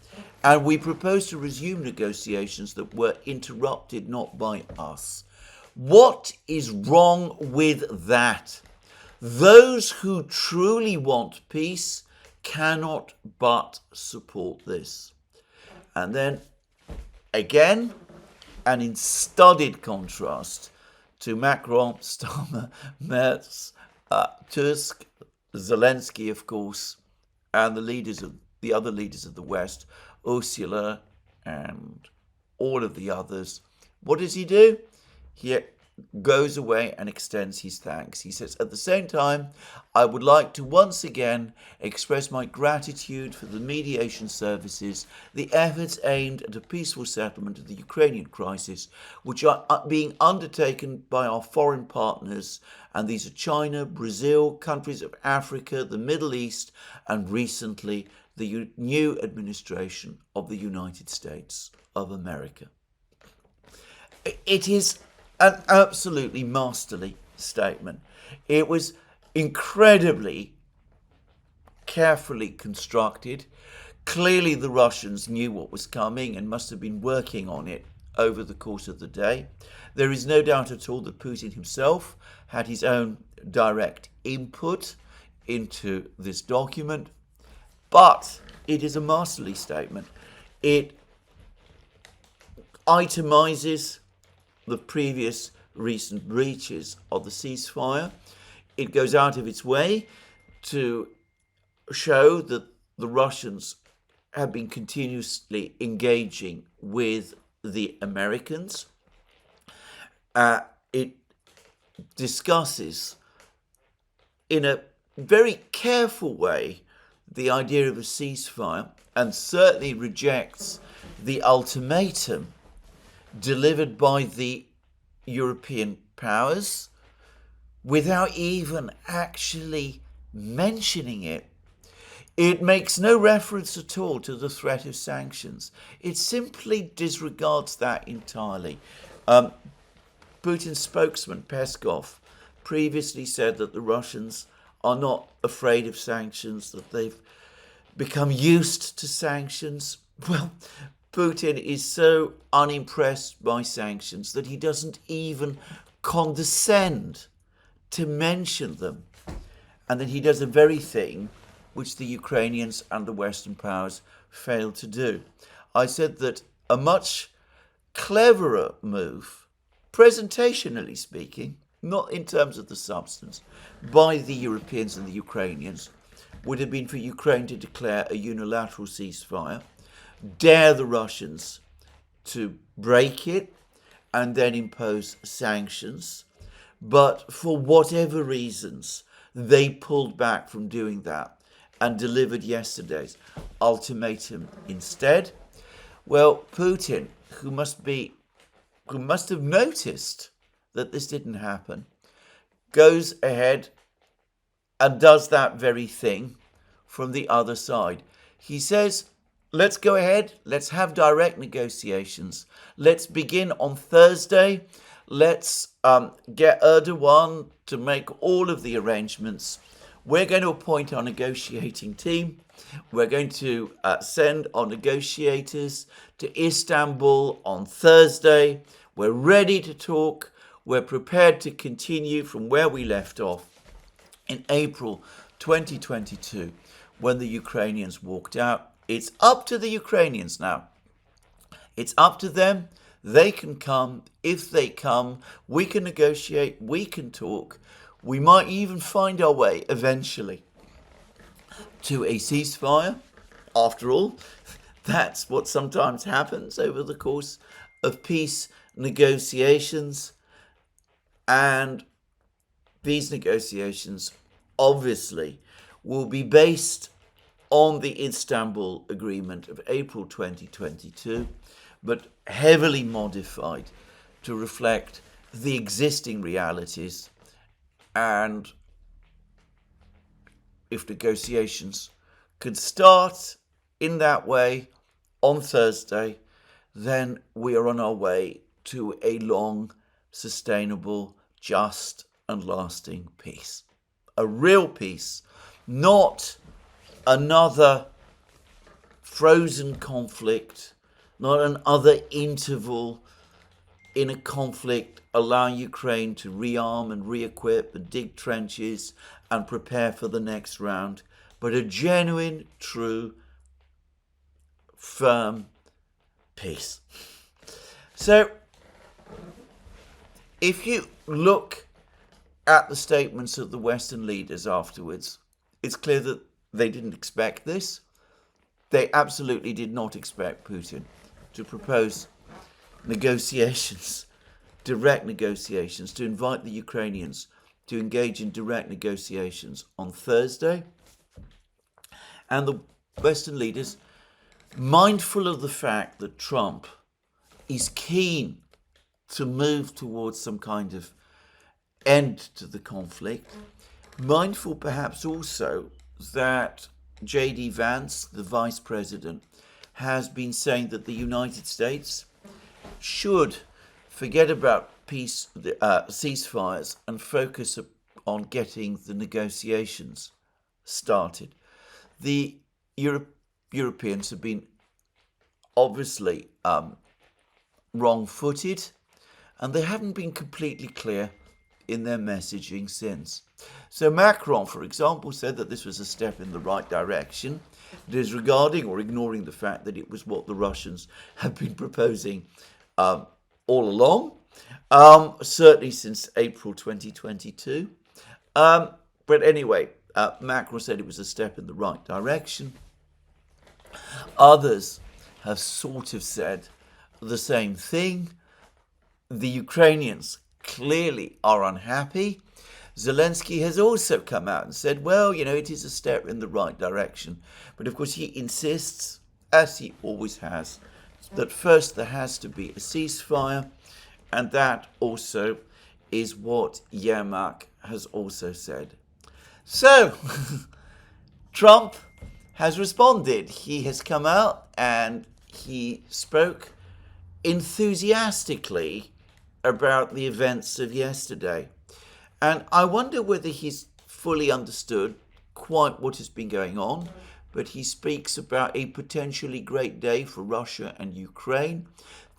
And we propose to resume negotiations that were interrupted not by us. What is wrong with that? Those who truly want peace cannot but support this. And then, again, and in studied contrast to Macron, Starmer, Merz, Tusk, Zelensky, of course, and the other leaders of the West, Ursula and all of the others. What does he do? He goes away and extends his thanks. He says, at the same time, I would like to once again express my gratitude for the mediation services, the efforts aimed at a peaceful settlement of the Ukrainian crisis, which are being undertaken by our foreign partners, and these are China, Brazil, countries of Africa, the Middle East, and recently the new administration of the United States of America. It is an absolutely masterly statement. It was incredibly carefully constructed. Clearly the Russians knew what was coming and must have been working on it over the course of the day. There is no doubt at all that Putin himself had his own direct input into this document, but it is a masterly statement. It itemizes the previous recent breaches of the ceasefire. It goes out of its way to show that the Russians have been continuously engaging with the Americans. It discusses in a very careful way the idea of a ceasefire and certainly rejects the ultimatum delivered by the European powers without even actually mentioning it. It makes no reference at all to the threat of sanctions. It simply disregards that entirely. Putin's spokesman, Peskov, previously said that the Russians are not afraid of sanctions, that they've become used to sanctions. Well, Putin is so unimpressed by sanctions that he doesn't even condescend to mention them. And then he does the very thing which the Ukrainians and the Western powers failed to do. I said that a much cleverer move, presentationally speaking, not in terms of the substance, by the Europeans and the Ukrainians, would have been for Ukraine to declare a unilateral ceasefire, dare the Russians to break it, and then impose sanctions. But for whatever reasons, they pulled back from doing that and delivered yesterday's ultimatum instead. Well, Putin, who must have noticed that this didn't happen, goes ahead and does that very thing from the other side. He says, let's go ahead, let's have direct negotiations. Let's begin on Thursday. Let's get Erdogan to make all of the arrangements. We're going to appoint our negotiating team. We're going to send our negotiators to Istanbul on Thursday. We're ready to talk. We're prepared to continue from where we left off in April 2022 when the Ukrainians walked out. It's up to the Ukrainians now. It's up to them. They can come. If they come, we can negotiate. We can talk. We might even find our way eventually to a ceasefire. After all, that's what sometimes happens over the course of peace negotiations. And these negotiations obviously will be based on the Istanbul Agreement of April 2022, but heavily modified to reflect the existing realities. And if negotiations could start in that way on Thursday, then we are on our way to a long, sustainable, just and lasting peace. A real peace, not another frozen conflict, not another interval in a conflict allowing Ukraine to rearm and re-equip and dig trenches and prepare for the next round, but a genuine, true, firm peace. So, if you look at the statements of the Western leaders afterwards, it's clear that they didn't expect this. They absolutely did not expect Putin to propose negotiations, direct negotiations, to invite the Ukrainians to engage in direct negotiations on Thursday. And the Western leaders, mindful of the fact that Trump is keen to move towards some kind of end to the conflict, mindful perhaps also that J.D. Vance, the vice president, has been saying that the United States should forget about ceasefires and focus on getting the negotiations started. The Europeans have been obviously wrong-footed, and they haven't been completely clear in their messaging since. So Macron, for example, said that this was a step in the right direction, disregarding or ignoring the fact that it was what the Russians have been proposing all along, certainly since April 2022. But anyway, Macron said it was a step in the right direction. Others have sort of said the same thing. The Ukrainians clearly are unhappy. Zelensky has also come out and said, well, it is a step in the right direction. But of course he insists, as he always has, that first there has to be a ceasefire. And that also is what Yermak has also said. So, Trump has responded. He has come out and he spoke enthusiastically about the events of yesterday. And I wonder whether he's fully understood quite what has been going on, but he speaks about a potentially great day for Russia and Ukraine.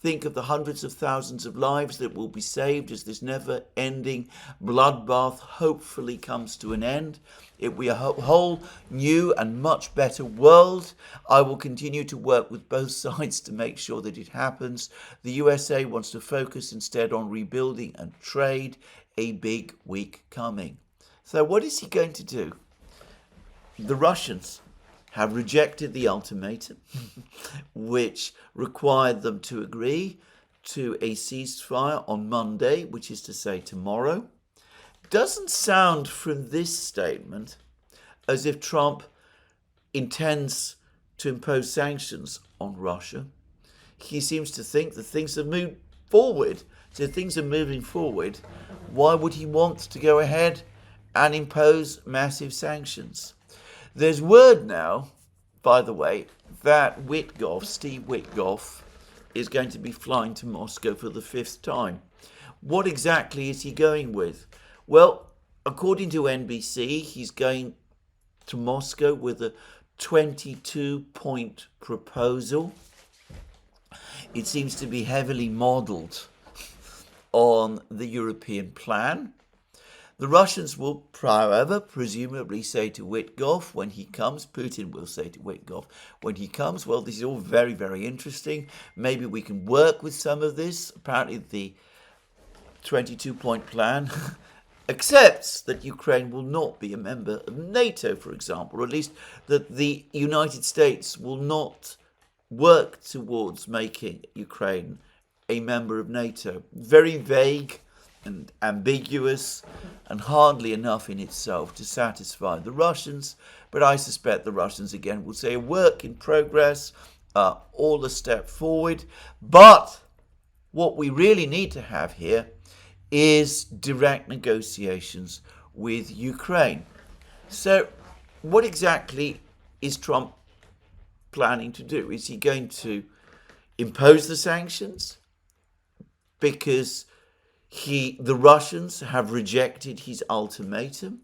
Think of the hundreds of thousands of lives that will be saved as this never-ending bloodbath hopefully comes to an end. It will be a whole new and much better world. I will continue to work with both sides to make sure that it happens. The USA wants to focus instead on rebuilding and trade. A big week coming. So what is he going to do? The Russians have rejected the ultimatum, which required them to agree to a ceasefire on Monday, which is to say tomorrow. Doesn't sound from this statement as if Trump intends to impose sanctions on Russia. He seems to think that things have moved forward. So if things are moving forward, why would he want to go ahead and impose massive sanctions? There's word now, by the way, that Steve Witkoff, is going to be flying to Moscow for the 5th time. What exactly is he going with? Well, according to NBC, he's going to Moscow with a 22-point proposal. It seems to be heavily modelled on the European plan. The Russians will, however, presumably say to Witkoff when he comes, Putin will say to Witkoff when he comes, well, this is all very, very interesting. Maybe we can work with some of this. Apparently the 22-point plan accepts that Ukraine will not be a member of NATO, for example, or at least that the United States will not work towards making Ukraine a member of NATO. Very vague and ambiguous and hardly enough in itself to satisfy the Russians, but I suspect the Russians again will say a work in progress, all a step forward. But what we really need to have here is direct negotiations with Ukraine. So what exactly is Trump planning to do? Is he going to impose the sanctions because the Russians have rejected his ultimatum?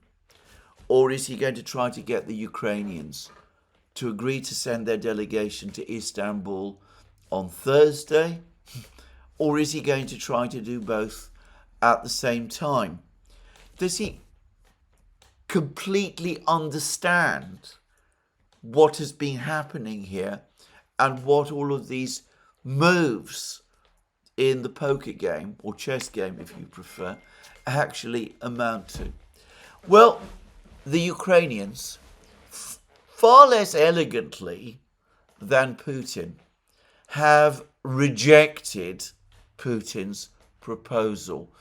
Or is he going to try to get the Ukrainians to agree to send their delegation to Istanbul on Thursday? Or is he going to try to do both at the same time? Does he completely understand what has been happening here and what all of these moves in the poker game, or chess game if you prefer, actually amount to? Well, the Ukrainians, far less elegantly than Putin, have rejected Putin's proposal.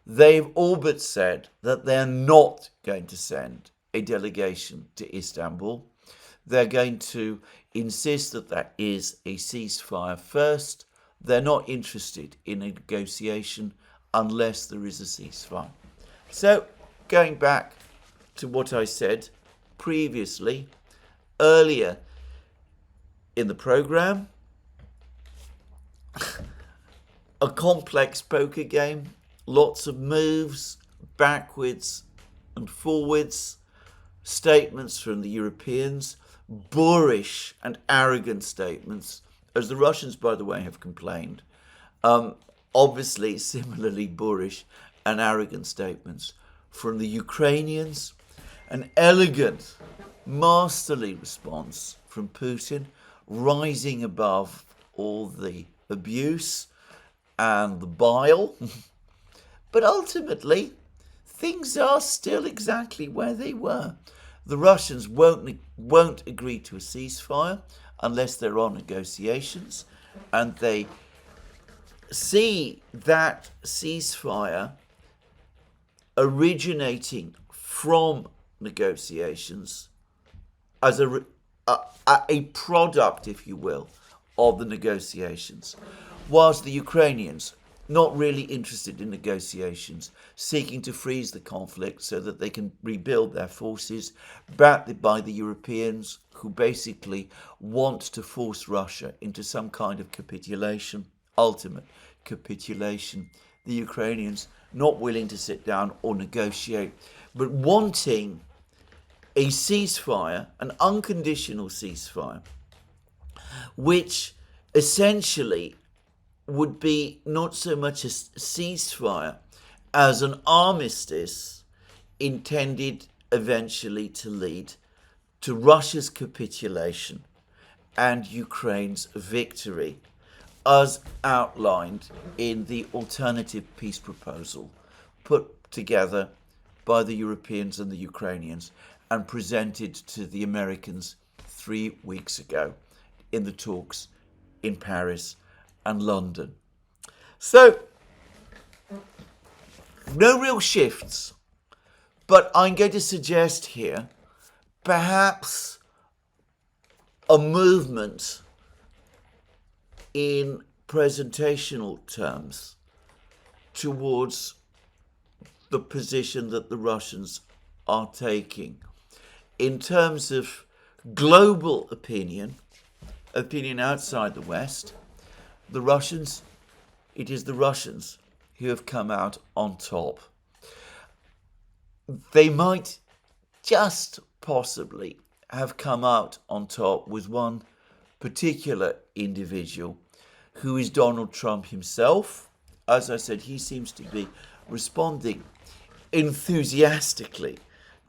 They've all but said that they're not going to send a delegation to Istanbul. They're going to insist that that is a ceasefire first. They're not interested in a negotiation unless there is a ceasefire. So, going back to what I said previously, earlier in the program, a complex poker game, lots of moves, backwards and forwards, statements from the Europeans, boorish and arrogant statements, as the Russians, by the way, have complained. Obviously, similarly boorish and arrogant statements from the Ukrainians. An elegant, masterly response from Putin, rising above all the abuse and the bile. But ultimately, things are still exactly where they were. The Russians won't agree to a ceasefire unless there are negotiations, and they see that ceasefire originating from negotiations as a product, if you will, of the negotiations, whilst the Ukrainians, not really interested in negotiations, seeking to freeze the conflict so that they can rebuild their forces, backed by the Europeans, who basically want to force Russia into some kind of capitulation, ultimate capitulation. The Ukrainians not willing to sit down or negotiate, but wanting a ceasefire, an unconditional ceasefire, which essentially would be not so much a ceasefire as an armistice intended eventually to lead to Russia's capitulation and Ukraine's victory, as outlined in the alternative peace proposal put together by the Europeans and the Ukrainians and presented to the Americans 3 weeks ago in the talks in Paris and London. So, no real shifts, but I'm going to suggest here perhaps a movement in presentational terms towards the position that the Russians are taking. In terms of global opinion outside the West, it is the Russians who have come out on top. They might just possibly have come out on top with one particular individual, who is Donald Trump himself. As I said, he seems to be responding enthusiastically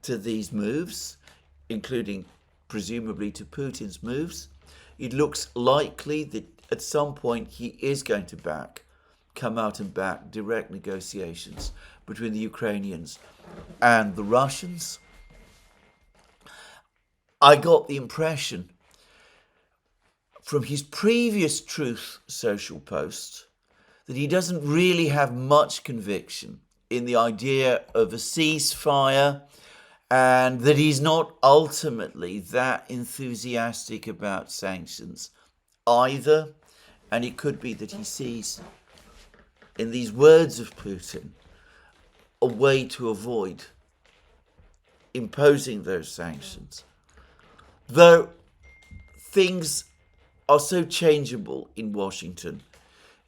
to these moves, including presumably to Putin's moves. It looks likely that at some point he is going to come out and back direct negotiations between the Ukrainians and the Russians. I got the impression from his previous Truth Social post that he doesn't really have much conviction in the idea of a ceasefire, and that he's not ultimately that enthusiastic about sanctions either. And it could be that he sees in these words of Putin a way to avoid imposing those sanctions. Though things are so changeable in Washington,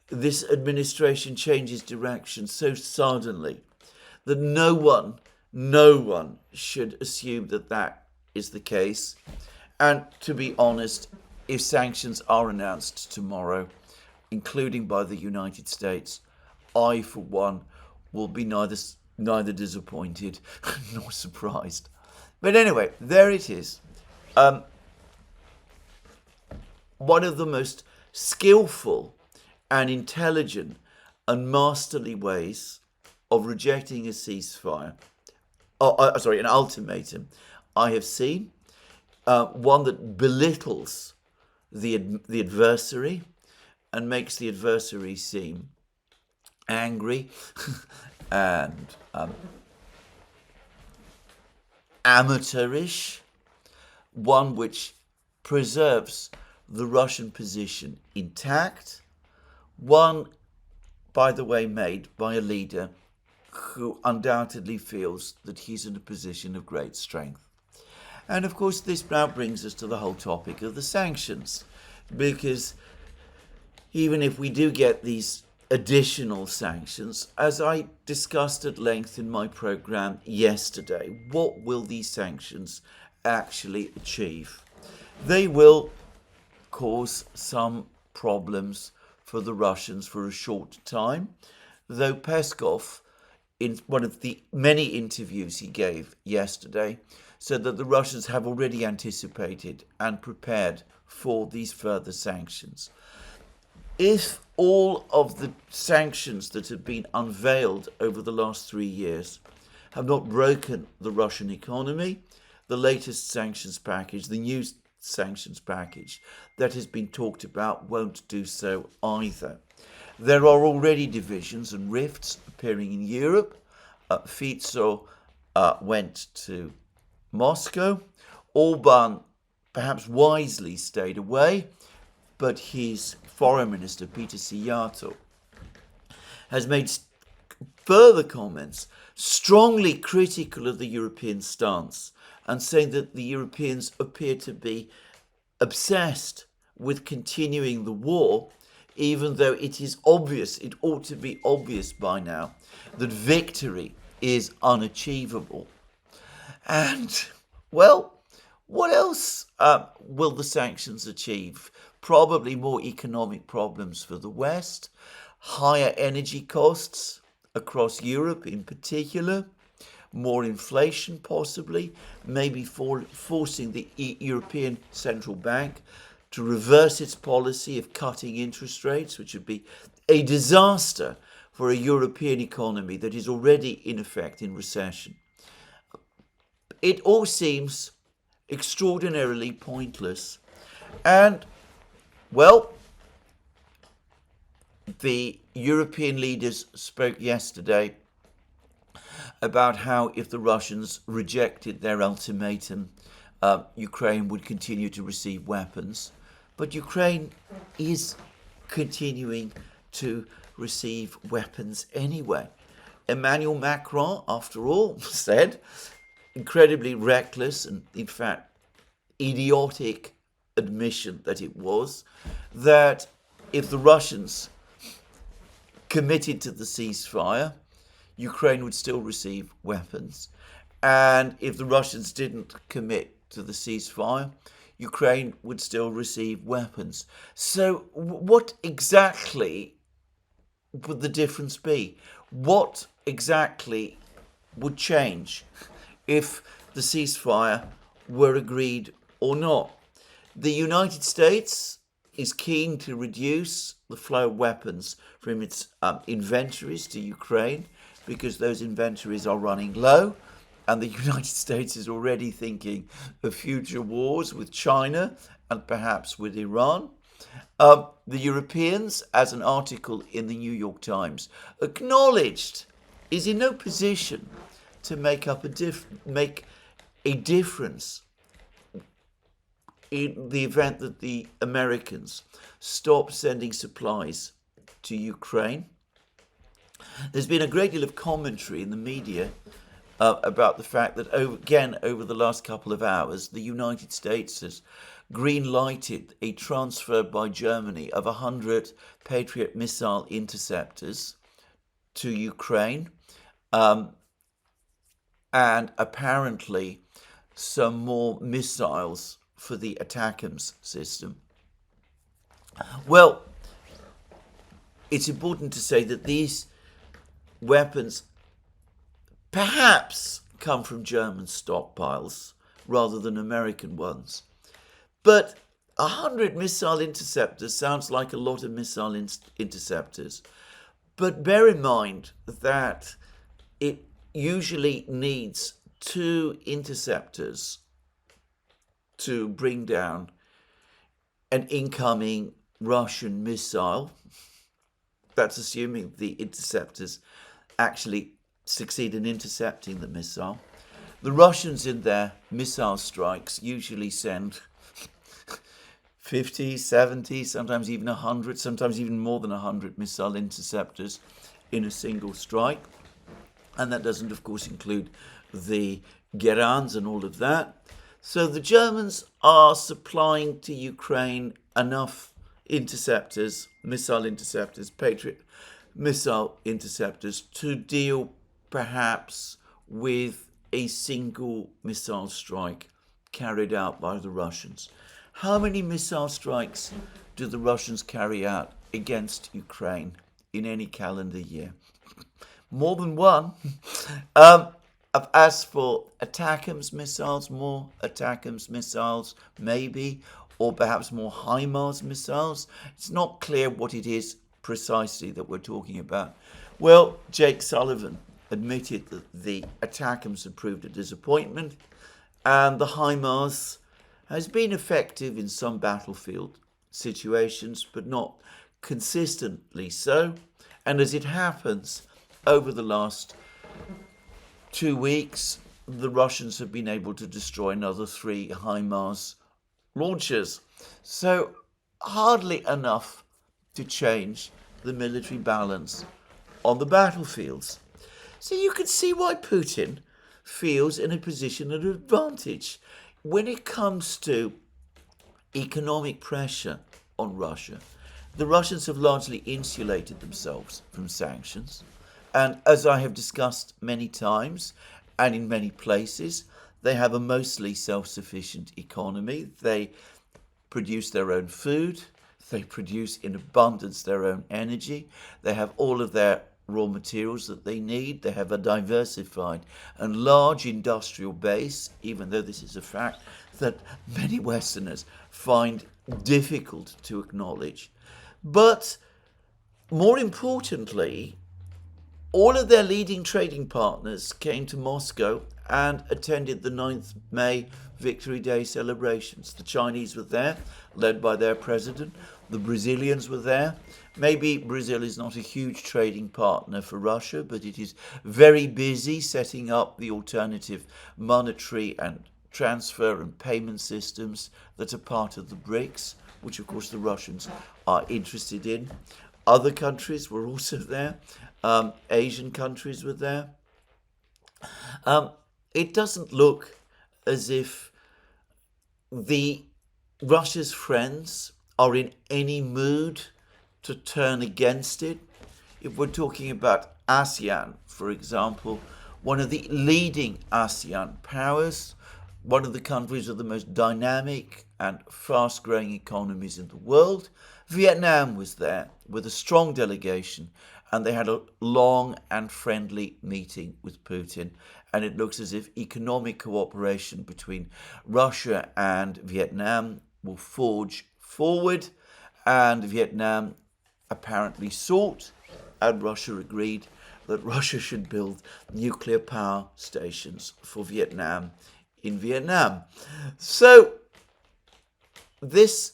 this administration changes direction so suddenly that no one should assume that that is the case. And to be honest, if sanctions are announced tomorrow, including by the United States, I, for one, will be neither disappointed nor surprised. But anyway, there it is. One of the most skillful and intelligent and masterly ways of rejecting a ceasefire, an ultimatum, I have seen. One that belittles the adversary and makes the adversary seem angry and amateurish. One which preserves the Russian position intact. One, by the way, made by a leader who undoubtedly feels that he's in a position of great strength. And of course, this now brings us to the whole topic of the sanctions, because even if we do get these additional sanctions, as I discussed at length in my program yesterday, what will these sanctions actually achieve? They will cause some problems for the Russians for a short time, though Peskov, in one of the many interviews he gave yesterday, said that the Russians have already anticipated and prepared for these further sanctions. If all of the sanctions that have been unveiled over the last 3 years have not broken the Russian economy, the latest sanctions package, the new sanctions package that has been talked about, won't do so either. There are already divisions and rifts appearing in Europe. Fico went to Moscow. Orban perhaps wisely stayed away, but his foreign minister, Peter Szijjártó, has made further comments strongly critical of the European stance and saying that the Europeans appear to be obsessed with continuing the war, even though it is obvious, it ought to be obvious by now, that victory is unachievable. And Well, what else will the sanctions achieve? Probably more economic problems for the West, higher energy costs across Europe in particular, more inflation possibly, maybe forcing the European Central Bank to reverse its policy of cutting interest rates, which would be a disaster for a European economy that is already in effect in recession. It all seems extraordinarily pointless. And, well, the European leaders spoke yesterday about how if the Russians rejected their ultimatum, Ukraine would continue to receive weapons. But Ukraine is continuing to receive weapons anyway. Emmanuel Macron, after all, said, incredibly reckless and, in fact, idiotic admission that it was, that if the Russians committed to the ceasefire, Ukraine would still receive weapons. And if the Russians didn't commit to the ceasefire, Ukraine would still receive weapons. So what exactly would the difference be? What exactly would change if the ceasefire were agreed or not? The United States is keen to reduce the flow of weapons from its inventories to Ukraine because those inventories are running low, and the United States is already thinking of future wars with China and perhaps with Iran. The Europeans, as an article in the New York Times acknowledged, is in no position to make a difference in the event that the Americans stop sending supplies to Ukraine. There's been a great deal of commentary in the media about the fact that, over the last couple of hours, the United States has green-lighted a transfer by Germany of 100 Patriot missile interceptors to Ukraine, and apparently some more missiles for the ATACMS system. Well, it's important to say that these weapons perhaps come from German stockpiles rather than American ones. But 100 missile interceptors sounds like a lot of missile interceptors. But bear in mind that it usually needs 2 interceptors to bring down an incoming Russian missile. That's assuming the interceptors actually succeed in intercepting the missile. The Russians in their missile strikes usually send 50, 70, sometimes even 100, sometimes even more than 100 missile interceptors in a single strike. And that doesn't, of course, include the Gerans and all of that. So the Germans are supplying to Ukraine enough interceptors, missile interceptors, Patriot missile interceptors, to deal perhaps with a single missile strike carried out by the Russians. How many missile strikes do the Russians carry out against Ukraine in any calendar year? More than one. As for ATACMS missiles, more ATACMS missiles, maybe, or perhaps more HIMARS missiles. It's not clear what it is precisely that we're talking about. Well, Jake Sullivan admitted that the ATACMS had proved a disappointment, and the HIMARS has been effective in some battlefield situations, but not consistently so. And as it happens, over the last 2 weeks, the Russians have been able to destroy another 3 HIMARS launchers. So hardly enough to change the military balance on the battlefields. So you can see why Putin feels in a position of advantage when it comes to economic pressure on Russia. The Russians have largely insulated themselves from sanctions. And as I have discussed many times and in many places, They have a mostly self-sufficient economy. They produce their own food. They produce in abundance their own energy. They have all of their raw materials that they need. They have a diversified and large industrial base, even though this is a fact that many Westerners find difficult to acknowledge. But more importantly, all of their leading trading partners came to Moscow and attended the 9th May Victory Day celebrations. The Chinese were there, led by their president. The Brazilians were there. Maybe Brazil is not a huge trading partner for Russia, but it is very busy setting up the alternative monetary and transfer and payment systems that are part of the BRICS, which of course the Russians are interested in. Other countries were also there. Asian countries were there. It doesn't look as if Russia's friends are in any mood to turn against it. If we're talking about ASEAN, for example, one of the leading ASEAN powers, one of the countries with the most dynamic and fast-growing economies in the world, Vietnam was there with a strong delegation, and they had a long and friendly meeting with Putin. And it looks as if economic cooperation between Russia and Vietnam will forge forward. And Vietnam apparently sought, and Russia agreed, that Russia should build nuclear power stations for Vietnam in Vietnam. So this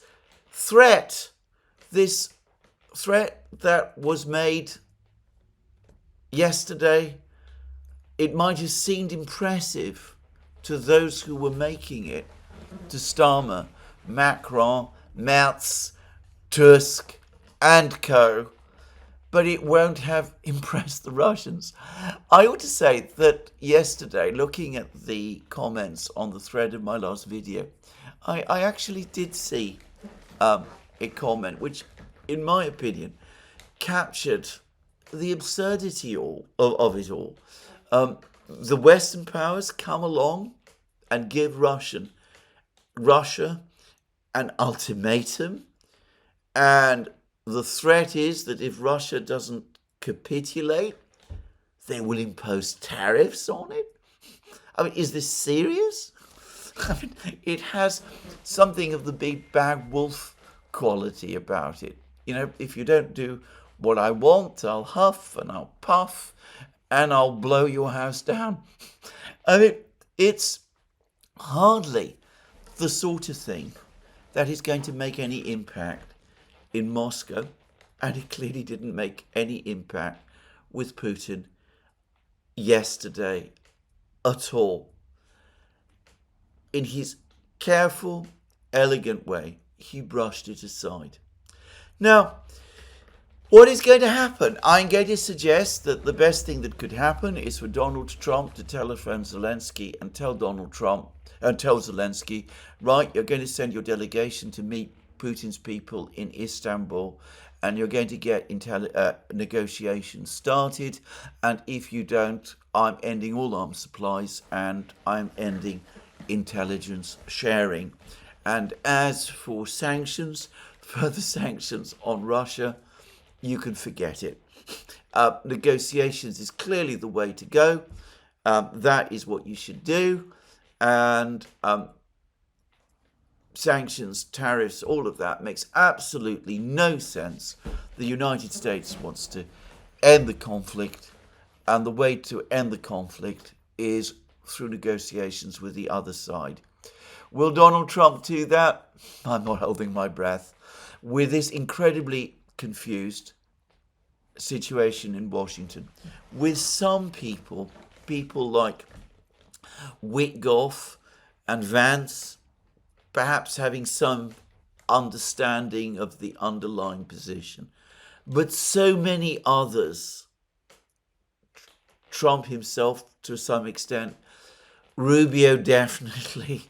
threat that was made yesterday, it might have seemed impressive to those who were making it, to Starmer, Macron, Merz, Tusk, and co., but it won't have impressed the Russians. I ought to say that yesterday, looking at the comments on the thread of my last video, I actually did see a comment which, in my opinion, captured the absurdity of it all. The Western powers come along and give Russia an ultimatum, and the threat is that if Russia doesn't capitulate, they will impose tariffs on it. I mean, is this serious? I mean, it has something of the big bad wolf quality about it. You know, if you don't do what I want, I'll huff and I'll puff and I'll blow your house down. I mean, it's hardly the sort of thing that is going to make any impact in Moscow, and it clearly didn't make any impact with Putin yesterday at all. In his careful, elegant way, he brushed it aside. Now, what is going to happen? I'm going to suggest that the best thing that could happen is for Donald Trump to telephone Zelensky and tell Zelensky, right, you're going to send your delegation to meet Putin's people in Istanbul, and you're going to get negotiations started, and if you don't, I'm ending all arms supplies and I'm ending intelligence sharing. And as for sanctions, further sanctions on Russia, you can forget it. Negotiations is clearly the way to go. That is what you should do. And sanctions, tariffs, all of that makes absolutely no sense. The United States wants to end the conflict, and the way to end the conflict is through negotiations with the other side. Will Donald Trump do that? I'm not holding my breath. With this incredibly confused situation in Washington, with some people like Witkoff and Vance perhaps having some understanding of the underlying position, but so many others, Trump himself to some extent, Rubio definitely,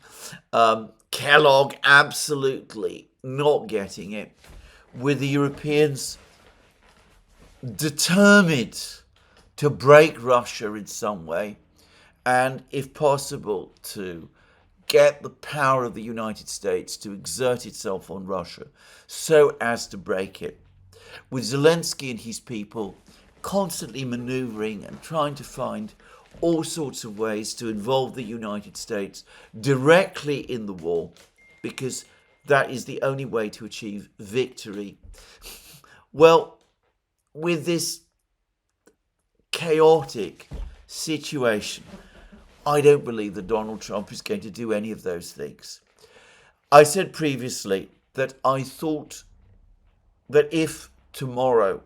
Kellogg absolutely not getting it, with the Europeans determined to break Russia in some way, and, if possible, to get the power of the United States to exert itself on Russia so as to break it. With Zelensky and his people constantly maneuvering and trying to find all sorts of ways to involve the United States directly in the war, because that is the only way to achieve victory. Well, with this chaotic situation, I don't believe that Donald Trump is going to do any of those things. I said previously that I thought that if tomorrow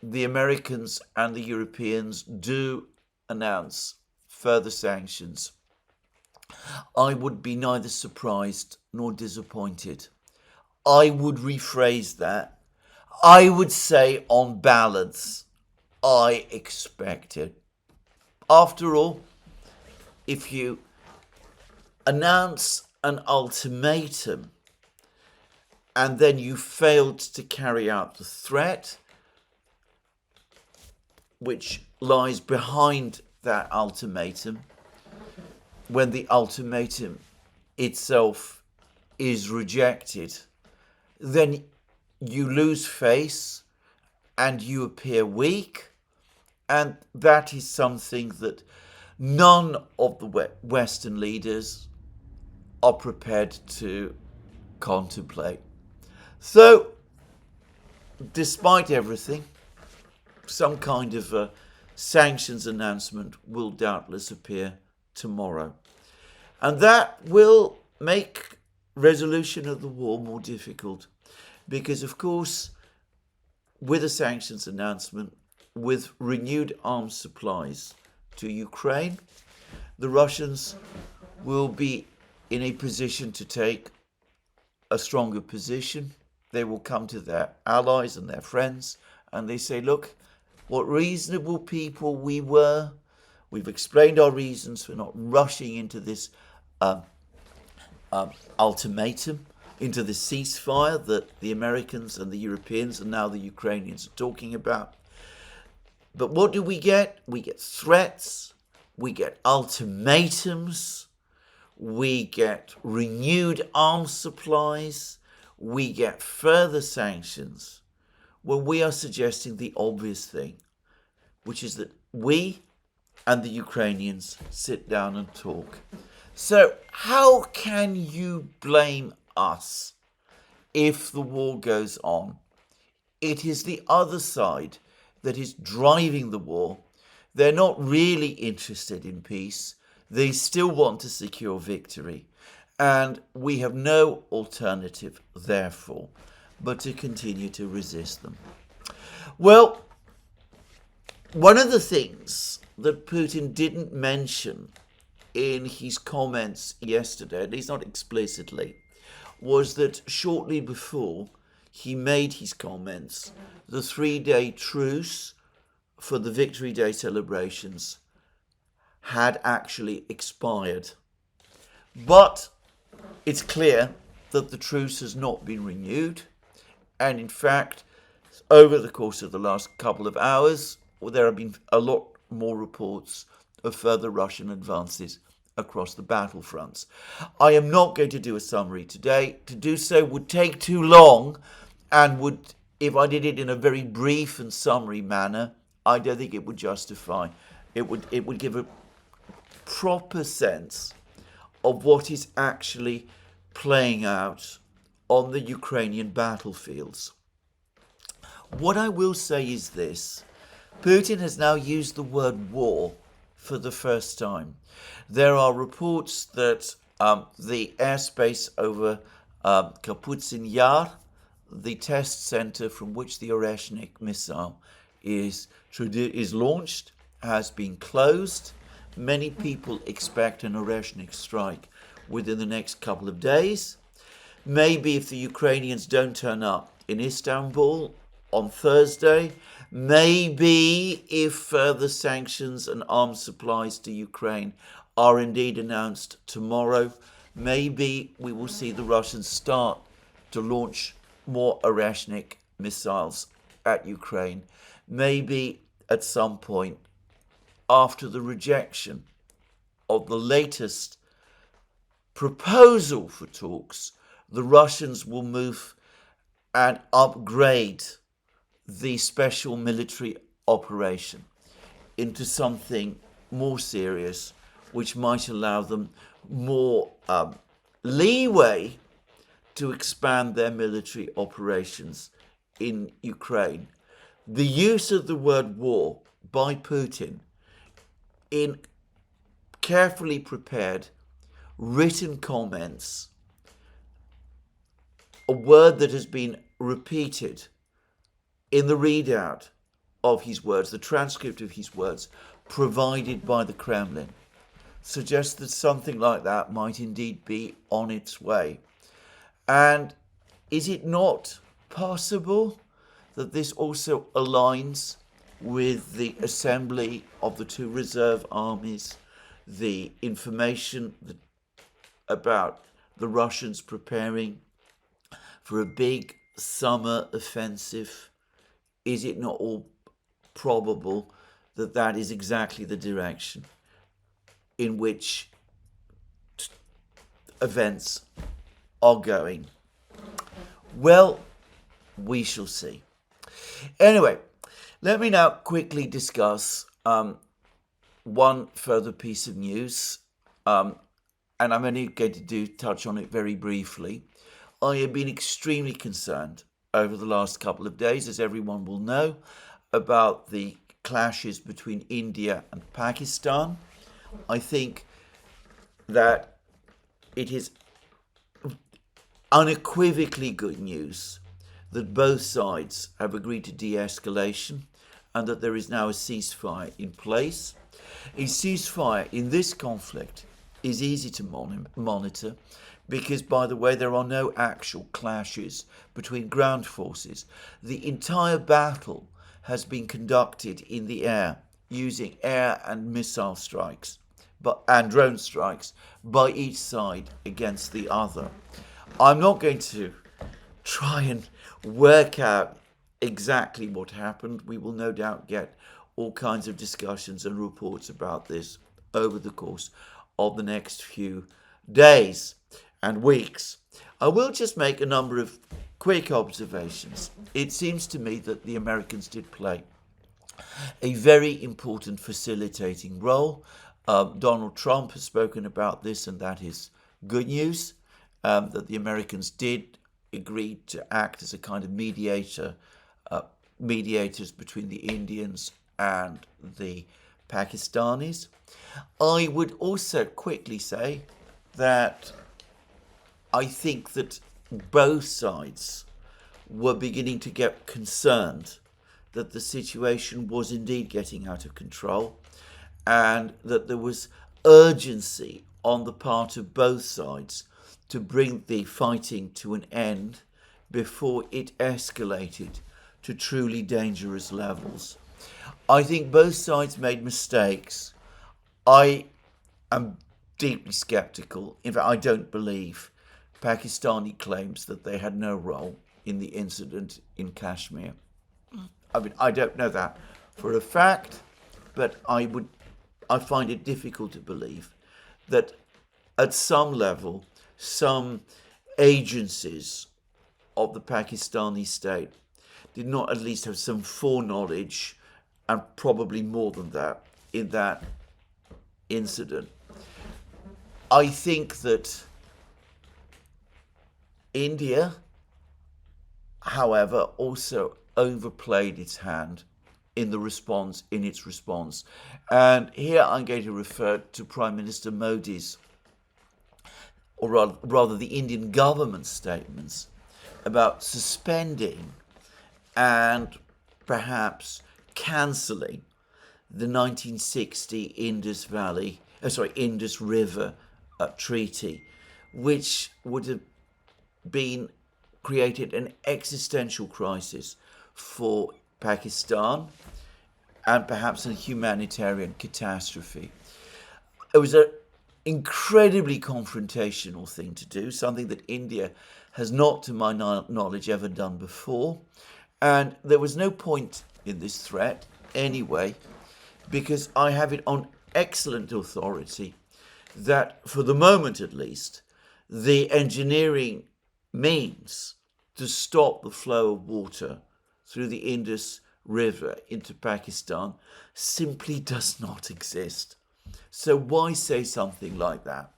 the Americans and the Europeans do announce further sanctions, I would be neither surprised nor disappointed. I would rephrase that. I would say, on balance, I expect it. After all, if you announce an ultimatum and then you failed to carry out the threat which lies behind that ultimatum, when the ultimatum itself is rejected, then you lose face and you appear weak, and that is something that none of the Western leaders are prepared to contemplate. So, despite everything, some kind of a sanctions announcement will doubtless appear tomorrow. And that will make resolution of the war more difficult because, of course, with a sanctions announcement, with renewed arms supplies to Ukraine, the Russians will be in a position to take a stronger position. They will come to their allies and their friends and they say, look, what reasonable people we were. We've explained our reasons for not rushing into this ultimatum, into the ceasefire that the Americans and the Europeans and now the Ukrainians are talking about. But what do we get? We get threats, we get ultimatums, we get renewed arms supplies, we get further sanctions. Well, we are suggesting the obvious thing, which is that we and the Ukrainians sit down and talk. So how can you blame us if the war goes on? It is the other side that is driving the war. They're not really interested in peace. They still want to secure victory. And we have no alternative, therefore, but to continue to resist them. Well, one of the things that Putin didn't mention in his comments yesterday, at least not explicitly, was that shortly before he made his comments, the 3-day truce for the Victory Day celebrations had actually expired. But it's clear that the truce has not been renewed. And in fact, over the course of the last couple of hours, there have been a lot more reports of further Russian advances across the battlefronts. I am not going to do a summary today. To do so would take too long and would, if I did it in a very brief and summary manner, I don't think it would justify. It would give a proper sense of what is actually playing out on the Ukrainian battlefields. What I will say is this. Putin has now used the word war for the first time. There are reports that the airspace over Kapustin Yar, the test center from which the Oreshnik missile is launched, has been closed. Many people expect an Oreshnik strike within the next couple of days. Maybe if the Ukrainians don't turn up in Istanbul on Thursday, maybe if further sanctions and arms supplies to Ukraine are indeed announced tomorrow, maybe we will see the Russians start to launch more Oreshnik missiles at Ukraine. Maybe at some point after the rejection of the latest proposal for talks, the Russians will move and upgrade the special military operation into something more serious, which might allow them more leeway to expand their military operations in Ukraine. The use of the word war by Putin in carefully prepared written comments, a word that has been repeated in the readout of his words, the transcript of his words provided by the Kremlin, suggests that something like that might indeed be on its way. And is it not possible that this also aligns with the assembly of the two reserve armies, the information about the Russians preparing for a big summer offensive? Is it not all probable that that is exactly the direction in which events are going? Well, we shall see. Anyway, let me now quickly discuss one further piece of news, and I'm only going to touch on it very briefly. I have been extremely concerned over the last couple of days, as everyone will know, about the clashes between India and Pakistan. I think that it is unequivocally good news that both sides have agreed to de-escalation and that there is now a ceasefire in place. A ceasefire in this conflict is easy to monitor because, by the way, there are no actual clashes between ground forces. The entire battle has been conducted in the air using air and missile strikes and drone strikes by each side against the other. I'm not going to try and work out exactly what happened. We will no doubt get all kinds of discussions and reports about this over the course of the next few days and weeks. I will just make a number of quick observations. It seems to me that the Americans did play a very important facilitating role. Donald Trump has spoken about this, and that is good news, that the Americans did agree to act as a kind of mediators between the Indians and the Pakistanis. I would also quickly say that I think that both sides were beginning to get concerned that the situation was indeed getting out of control and that there was urgency on the part of both sides to bring the fighting to an end before it escalated to truly dangerous levels. I think both sides made mistakes. I am deeply skeptical. In fact, I don't believe Pakistani claims that they had no role in the incident in Kashmir. I mean, I don't know that for a fact, but I find it difficult to believe that at some level, some agencies of the Pakistani state did not at least have some foreknowledge, and probably more than that, in that incident. I think that India, however, also overplayed its hand in its response. And here I'm going to refer to Prime Minister Modi's, or rather the Indian government's statements about suspending and perhaps cancelling the 1960 Indus River Treaty, which would have created an existential crisis for Pakistan and perhaps a humanitarian catastrophe. It was an incredibly confrontational thing to do, something that India has not, to my knowledge, ever done before. And there was no point in this threat anyway, because I have it on excellent authority that, for the moment at least, the engineering means to stop the flow of water through the Indus River into Pakistan simply does not exist. So why say something like that?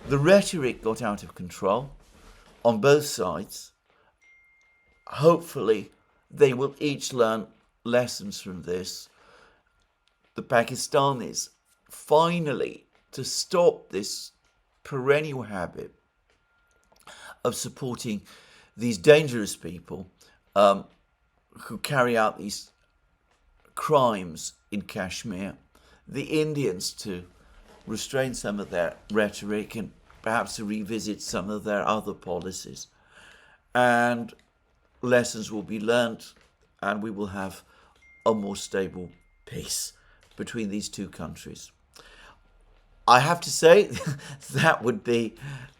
The rhetoric got out of control on both sides. Hopefully, they will each learn lessons from this. The Pakistanis finally to stop this perennial habit of supporting these dangerous people who carry out these crimes in Kashmir. The Indians to restrain some of their rhetoric and perhaps to revisit some of their other policies. And lessons will be learnt, and we will have a more stable peace between these two countries. I have to say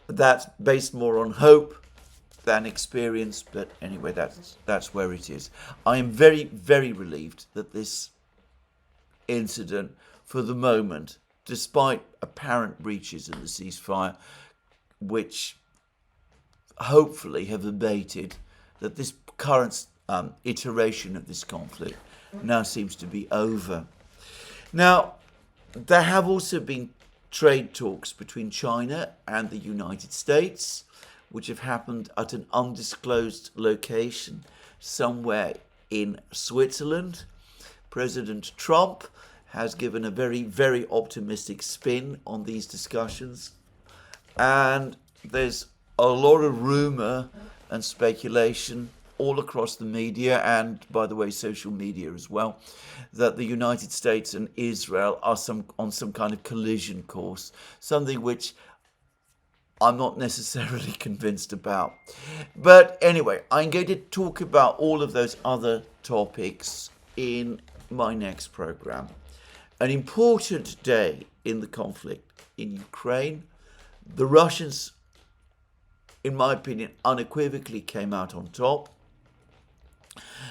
that's based more on hope than experience, but anyway, that's where it is. I am very, very relieved that this incident, for the moment, despite apparent breaches in the ceasefire, which hopefully have abated, that this current iteration of this conflict now seems to be over. Now, there have also been trade talks between China and the United States, which have happened at an undisclosed location somewhere in Switzerland. President Trump has given a very, very optimistic spin on these discussions. And there's a lot of rumor and speculation all across the media, and by the way, social media as well, that the United States and Israel are on some kind of collision course, something which I'm not necessarily convinced about. But anyway, I'm going to talk about all of those other topics in my next program. An important day in the conflict in Ukraine. The Russians, in my opinion, unequivocally came out on top.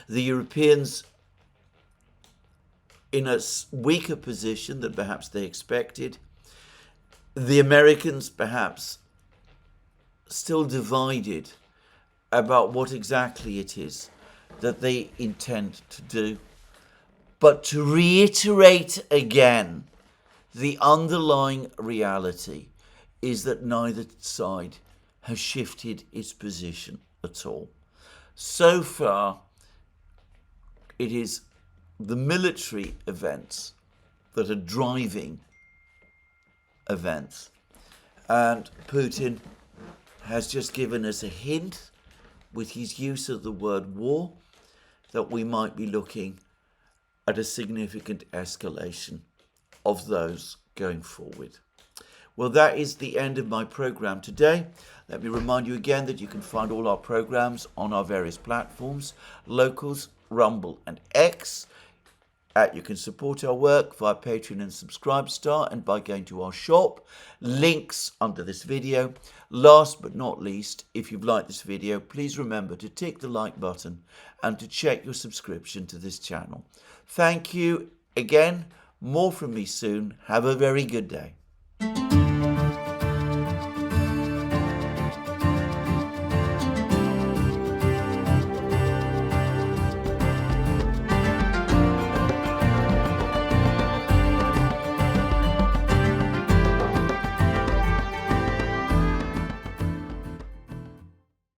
The Europeans in a weaker position than perhaps they expected. The Americans perhaps still divided about what exactly it is that they intend to do. But to reiterate again, the underlying reality is that neither side has shifted its position at all. So far, it is the military events that are driving events. And Putin has just given us a hint with his use of the word war that we might be looking at a significant escalation of those going forward. Well, that is the end of my program today. Let me remind you again that you can find all our programs on our various platforms, Locals, Rumble and X. You can support our work via Patreon and Subscribestar and by going to our shop. Links under this video. Last but not least, if you've liked this video, please remember to tick the like button and to check your subscription to this channel. Thank you again. More from me soon. Have a very good day.